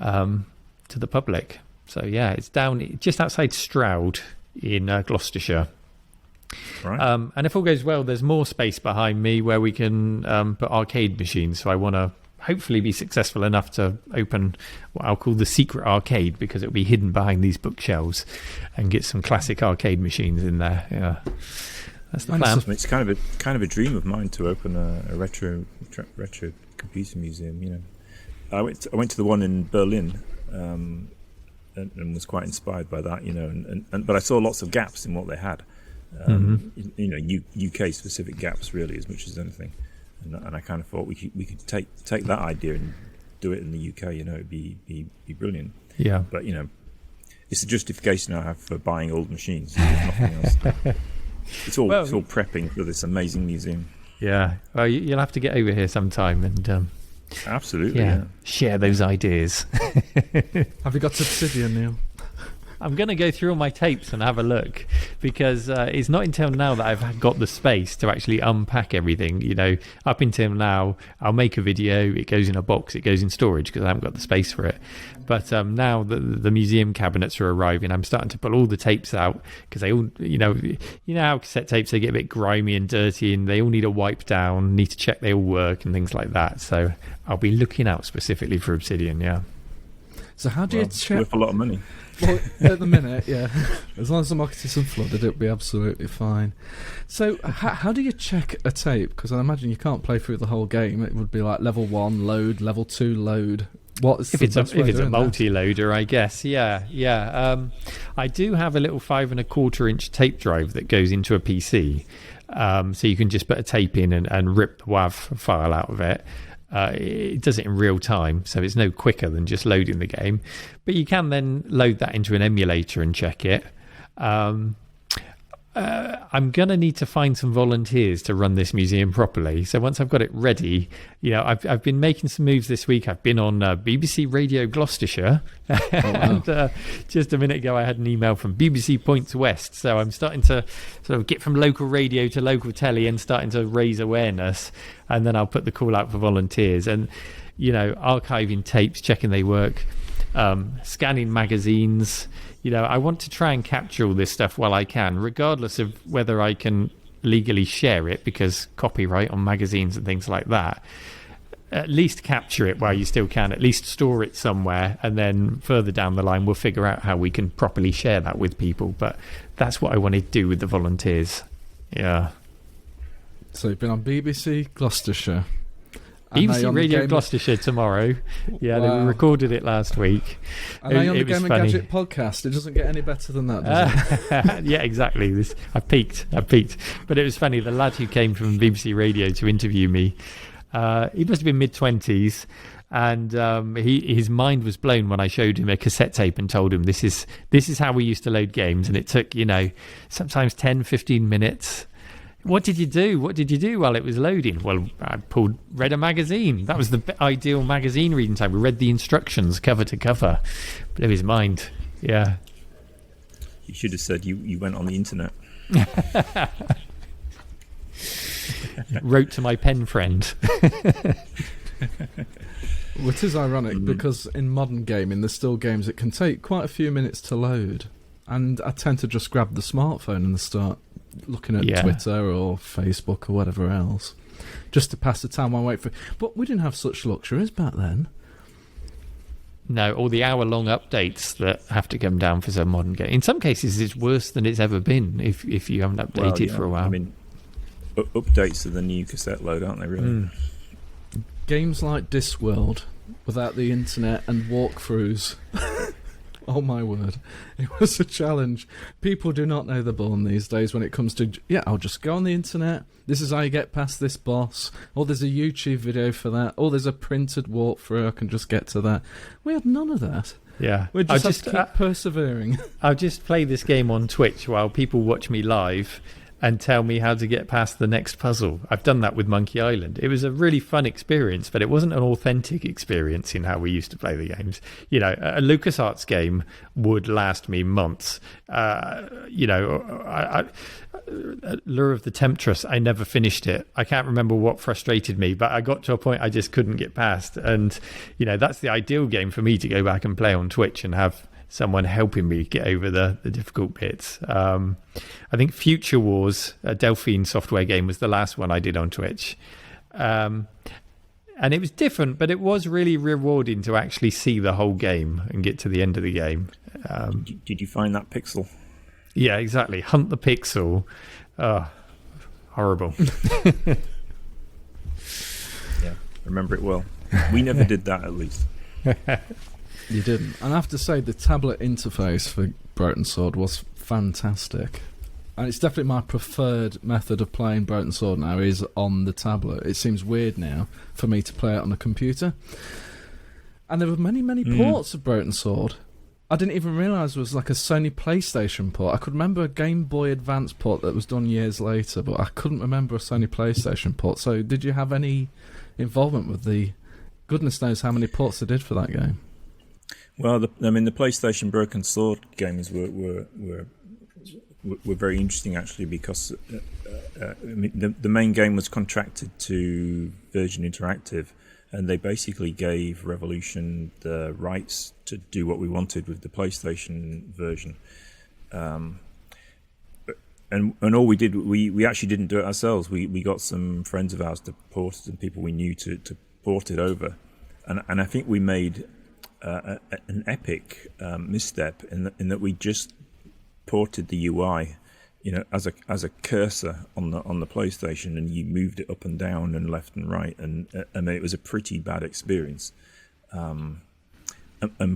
to the public. So, it's down just outside Stroud in Gloucestershire.
Right.
And if all goes well, there's more space behind me where we can put arcade machines. So I want to hopefully be successful enough to open what I'll call the secret arcade, because it'll be hidden behind these bookshelves, and get some classic arcade machines in there. Yeah, that's the plan.
It's kind of a dream of mine to open a retro computer museum. You know, I went to the one in Berlin. And was quite inspired by that, you know, but I saw lots of gaps in what they had, you know, UK specific gaps really as much as anything, and I kind of thought we could take that idea and do it in the UK, you know, it'd be brilliant.
Yeah,
but you know, it's the justification I have for buying old machines. There's nothing else. It's all prepping for this amazing museum.
Yeah, well, you'll have to get over here sometime and.
Absolutely, yeah.
Share those ideas.
Have you got Obsidian, Neil?
I'm going to go through all my tapes and have a look, because it's not until now that I've got the space to actually unpack everything. You know, up until now, I'll make a video, it goes in a box, it goes in storage because I haven't got the space for it. But now the museum cabinets are arriving, I'm starting to pull all the tapes out, because they all, you know how cassette tapes, they get a bit grimy and dirty and they all need a wipe down, need to check they all work and things like that. So I'll be looking out specifically for Obsidian, yeah.
So how do you check?
Worth a lot of money.
Well, at the minute, yeah. As long as the market isn't flooded, it'll be absolutely fine. So how do you check a tape? Because I imagine you can't play through the whole game. It would be like level 1 load, level 2 load. If it's a multi-loader, I guess. Yeah. I do have a little 5.25-inch tape drive that goes into a PC, so you can just put a tape in and rip the WAV file out of it. It does it in real time, so it's no quicker than just loading the game. But you can then load that into an emulator and check it.
I'm going to need to find some volunteers to run this museum properly. So once I've got it ready, I've been making some moves this week. I've been on BBC Radio Gloucestershire. And just a minute ago, I had an email from BBC Points West. So I'm starting to sort of get from local radio to local telly and starting to raise awareness. And then I'll put the call out for volunteers. And, archiving tapes, checking they work, scanning magazines. I want to try and capture all this stuff while I can, regardless of whether I can legally share it, because copyright on magazines and things like that. At least capture it while you still can, at least store it somewhere, and then further down the line we'll figure out how we can properly share that with people. But that's what I want to do with the volunteers. Yeah.
So you've been on BBC Gloucestershire.
BBC Radio Gloucestershire tomorrow. Yeah,
Wow.
They recorded it last week.
And on the
it was
Game and
funny.
Gadget podcast. It doesn't get any better than that, does it?
Yeah, exactly. I peaked. But it was funny. The lad who came from BBC Radio to interview me, he must have been mid-20s, and his mind was blown when I showed him a cassette tape and told him this is how we used to load games, and it took sometimes 10, 15 minutes. What did you do while it was loading? Well, I read a magazine. That was the ideal magazine reading time. We read the instructions cover to cover. Blew his mind. Yeah.
You should have said you went on the internet.
Wrote to my pen friend.
Which is ironic because in modern gaming, there's still games that can take quite a few minutes to load. And I tend to just grab the smartphone and start looking at Twitter or Facebook or whatever else, just to pass the time while I wait for. But we didn't have such luxuries back then.
No, all the hour-long updates that have to come down for some modern game. In some cases, it's worse than it's ever been if you haven't updated for a while.
I mean, updates are the new cassette load, aren't they? Really.
Games like Discworld without the internet and walkthroughs. Oh my word, it was a challenge. People do not know the born these days when it comes to, I'll just go on the internet, this is how you get past this boss, or there's a YouTube video for that, or there's a printed walkthrough, I can just get to that. We had none of that.
Yeah.
We just have to keep persevering.
I'll just play this game on Twitch while people watch me live and tell me how to get past the next puzzle. I've done that with Monkey Island. It was a really fun experience, but it wasn't an authentic experience in how we used to play the games. A LucasArts game would last me months. Lure of the Temptress, I never finished it. I can't remember what frustrated me, but I got to a point I just couldn't get past. And, that's the ideal game for me to go back and play on Twitch and have someone helping me get over the difficult bits. I think Future Wars, a Delphine software game, was the last one I did on Twitch. And it was different, but it was really rewarding to actually see the whole game and get to the end of the game.
Did you find that pixel?
Yeah, exactly. Hunt the pixel. Horrible.
Yeah, remember it well. We never did that, at least.
You didn't. And I have to say, the tablet interface for Broken Sword was fantastic. And it's definitely my preferred method of playing Broken Sword now is on the tablet. It seems weird now for me to play it on a computer. And there were many, many ports of Broken Sword. I didn't even realise it was like a Sony PlayStation port. I could remember a Game Boy Advance port that was done years later, but I couldn't remember a Sony PlayStation port. So did you have any involvement with the... Goodness knows how many ports they did for that game.
Well, the PlayStation Broken Sword games were very interesting, actually, because the main game was contracted to Virgin Interactive, and they basically gave Revolution the rights to do what we wanted with the PlayStation version. And all we did, we actually didn't do it ourselves. We got some friends of ours to port it, and people we knew to port it over. And I think we made an epic misstep in that we just ported the UI, as a cursor on the PlayStation, and you moved it up and down and left and right, and it was a pretty bad experience. And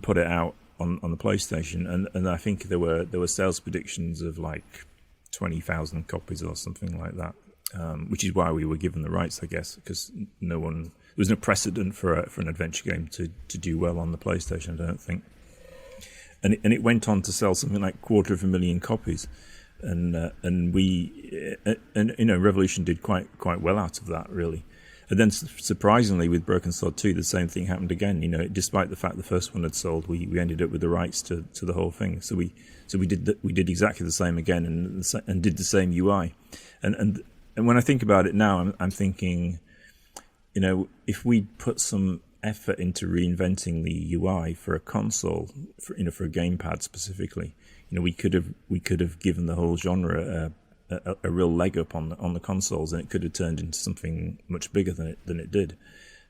put it out on the PlayStation, and I think there were sales predictions of like 20,000 copies or something like that, which is why we were given the rights, I guess, because there was no precedent for an adventure game to do well on the PlayStation, I don't think. And it went on to sell something like 250,000 copies, and we Revolution did quite well out of that, really. And then surprisingly, with Broken Sword 2, the same thing happened again. Despite the fact the first one had sold, we ended up with the rights to the whole thing. So we did exactly the same again and did the same UI. And when I think about it now, I'm thinking, if we put some effort into reinventing the UI for a console, for a gamepad specifically, we could have given the whole genre a real leg up on the consoles, and it could have turned into something much bigger than it did.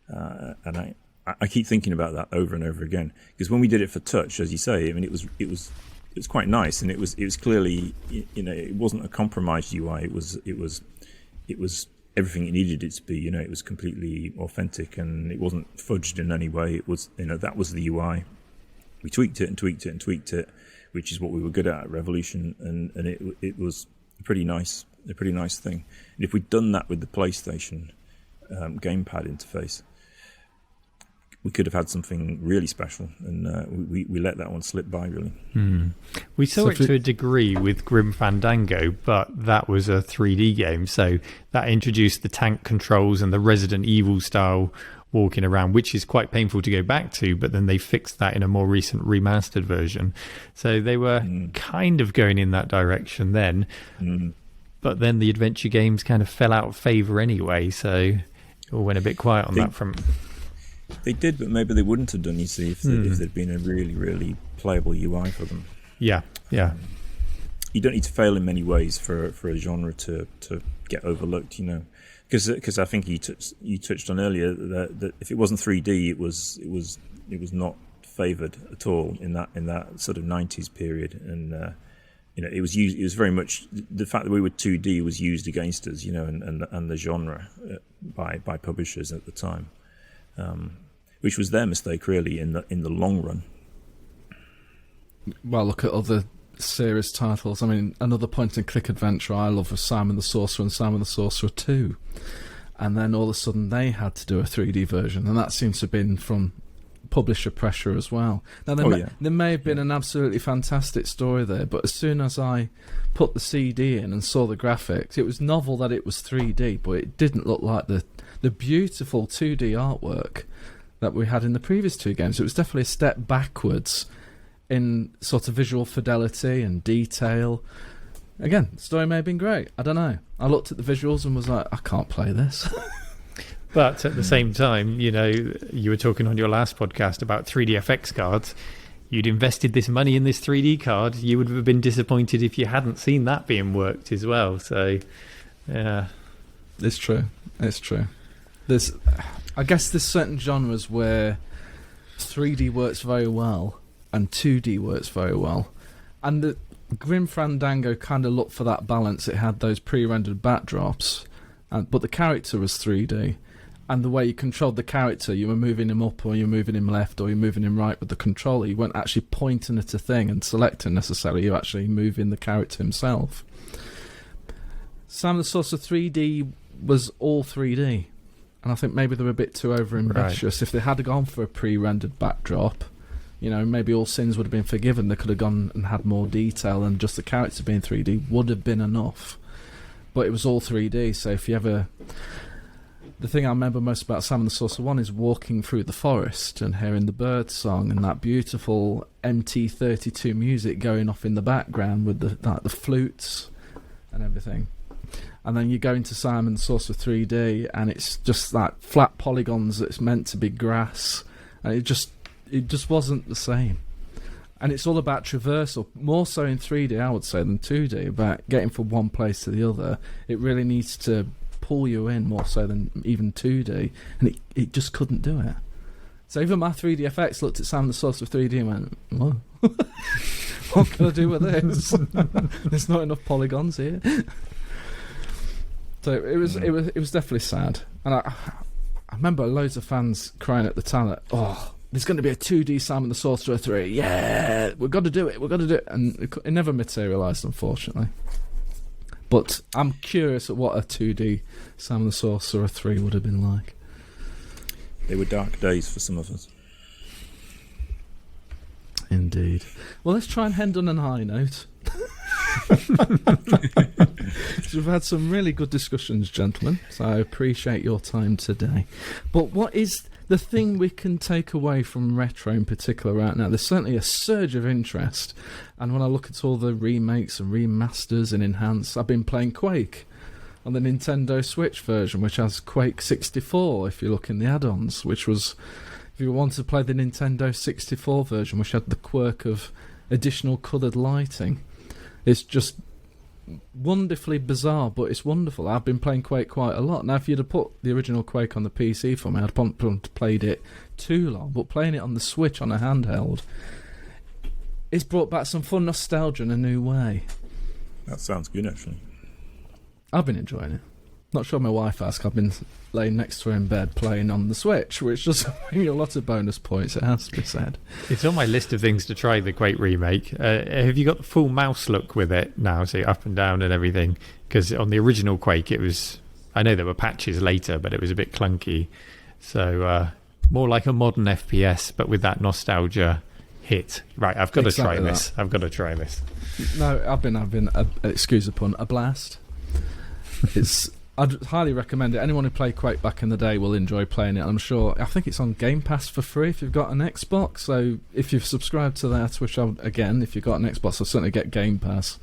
And I keep thinking about that over and over again, because when we did it for Touch, as you say, I mean, it was quite nice, and it was clearly, it wasn't a compromised UI. It was everything it needed it to be. It was completely authentic, and it wasn't fudged in any way. It was, that was the UI. We tweaked it and tweaked it and tweaked it, which is what we were good at Revolution, and it was a pretty nice thing. And if we'd done that with the PlayStation gamepad interface, we could have had something really special, and we let that one slip by, really.
We saw it to a degree with Grim Fandango, but that was a 3D game, so that introduced the tank controls and the Resident Evil style walking around, which is quite painful to go back to, but then they fixed that in a more recent remastered version. So they were kind of going in that direction then, but then the adventure games kind of fell out of favour anyway, so it all went a bit quiet on that front.
They did, but maybe they wouldn't have done, you see, if there'd been a really, really playable UI for them.
Yeah.
You don't need to fail in many ways for a genre to get overlooked, because I think you touched on earlier that if it wasn't 3D, it was not favoured at all in that sort of 90s period, and it was very much the fact that we were 2D was used against us, and the genre by publishers at the time. Which was their mistake, really, in the long run.
Well, look at other series titles. I mean, another point-and-click adventure I love was Simon the Sorcerer and Simon the Sorcerer 2. And then all of a sudden they had to do a 3D version, and that seems to have been from publisher pressure as well. Now, there may have been an absolutely fantastic story there, but as soon as I put the CD in and saw the graphics, it was novel that it was 3D, but it didn't look like the beautiful 2D artwork that we had in the previous two games. It was definitely a step backwards in sort of visual fidelity and detail. Again, the story may have been great. I don't know. I looked at the visuals and was like, I can't play this.
But at the same time, you were talking on your last podcast about 3DFX cards. You'd invested this money in this 3D card. You would have been disappointed if you hadn't seen that being worked as well. So, yeah.
It's true. I guess there's certain genres where 3D works very well and 2D works very well. And the Grim Fandango kind of looked for that balance. It had those pre-rendered backdrops, but the character was 3D. And the way you controlled the character, you were moving him up or you're moving him left or you're moving him right with the controller. You weren't actually pointing at a thing and selecting necessarily. You're actually moving the character himself. Simon the Sorcerer 3D was all 3D. And I think maybe they were a bit too over-ambitious. Right. If they had gone for a pre-rendered backdrop, maybe all sins would have been forgiven. They could have gone and had more detail, and just the character being 3D would have been enough. But it was all 3D, so if you ever... The thing I remember most about Simon the Sorcerer 1 is walking through the forest and hearing the bird song and that beautiful MT32 music going off in the background with the flutes and everything. And then you go into Simon the Sorcerer 3D and it's just like flat polygons that's meant to be grass, and it just wasn't the same. And it's all about traversal, more so in 3D I would say than 2D, about getting from one place to the other. It really needs to pull you in more so than even 2D, and it just couldn't do it. So even my 3DFX looked at Simon the Sorcerer 3D and went, "Whoa, what can I do with this? There's not enough polygons here." So it was definitely sad, and I remember loads of fans crying at the time that, "Oh, there's going to be a 2D Simon the Sorcerer 3. Yeah, we've got to do it. And it never materialised, unfortunately. But I'm curious at what a 2D Simon the Sorcerer 3 would have been like.
They were dark days for some of us.
Indeed. Well, let's try and end on a high note. We've had some really good discussions, gentlemen, so I appreciate your time today. But what is the thing we can take away from retro in particular right now? There's certainly a surge of interest, and when I look at all the remakes and remasters and enhanced, I've been playing Quake on the Nintendo Switch version, which has Quake 64, if you look in the add-ons, which was, if you wanted to play the Nintendo 64 version, which had the quirk of additional coloured lighting. It's just wonderfully bizarre, but it's wonderful. I've been playing Quake quite a lot. Now, if you'd have put the original Quake on the PC for me, I'd probably played it too long, but playing it on the Switch on a handheld, it's brought back some fun nostalgia in a new way.
That sounds good, actually.
I've been enjoying it. Not sure my wife has. I've been laying next to her in bed playing on the Switch, which does bring you a lot of bonus points, it has to be said.
It's on my list of things to try, the Quake remake. Have you got the full mouse look with it now, so up and down and everything? Because on the original Quake, it was... I know there were patches later, but it was a bit clunky. So more like a modern FPS, but with that nostalgia hit. Right, I've got to try this. I've got to try this.
No, I've been excuse the pun, a blast. I'd highly recommend it. Anyone who played Quake back in the day will enjoy playing it. I'm sure. I think it's on Game Pass for free if you've got an Xbox. So if you've subscribed to that, which again, if you've got an Xbox, I'll certainly get Game Pass.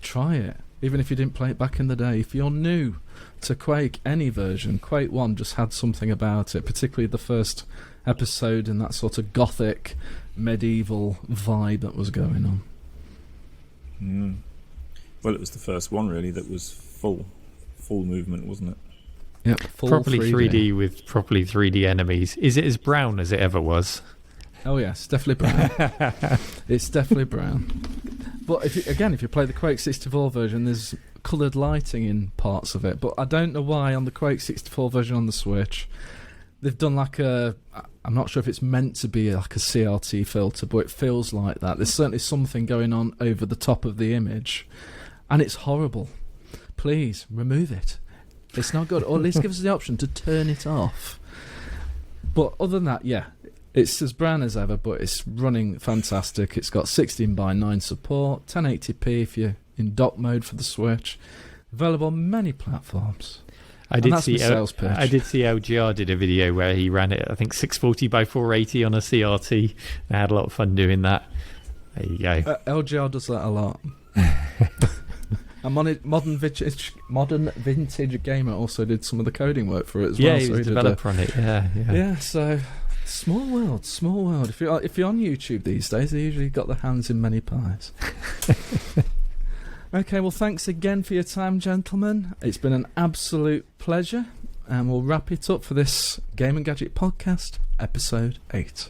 Try it, even if you didn't play it back in the day. If you're new to Quake, any version, Quake 1 just had something about it, particularly the first episode and that sort of gothic, medieval vibe that was going on.
Mm. Well, it was the first one, really, that was full movement, wasn't it?
Yep, full
properly 3D with properly 3D enemies. Is it as brown as it ever was?
Oh yes, definitely brown. It's definitely brown. But if you play the Quake 64 version, there's coloured lighting in parts of it. But I don't know why on the Quake 64 version on the Switch, they've done like I'm not sure if it's meant to be like a CRT filter, but it feels like that. There's certainly something going on over the top of the image, and it's horrible. Please remove it. It's not good. Or at least give us the option to turn it off. But other than that, yeah, it's as brown as ever, but it's running fantastic. It's got 16:9 support, 1080p if you're in dock mode for the Switch. Available on many platforms.
I did see LGR did a video where he ran it, I think 640x480 on a CRT. I had a lot of fun doing that. There you go.
LGR does that a lot. And Modern Vintage Gamer also did some of the coding work for it as well.
Yeah, he was a developer on it. Yeah.
So small world. If you're on YouTube these days, they usually got their hands in many pies. Okay, well, thanks again for your time, gentlemen. It's been an absolute pleasure, and we'll wrap it up for this Game and Gadget podcast, episode 8.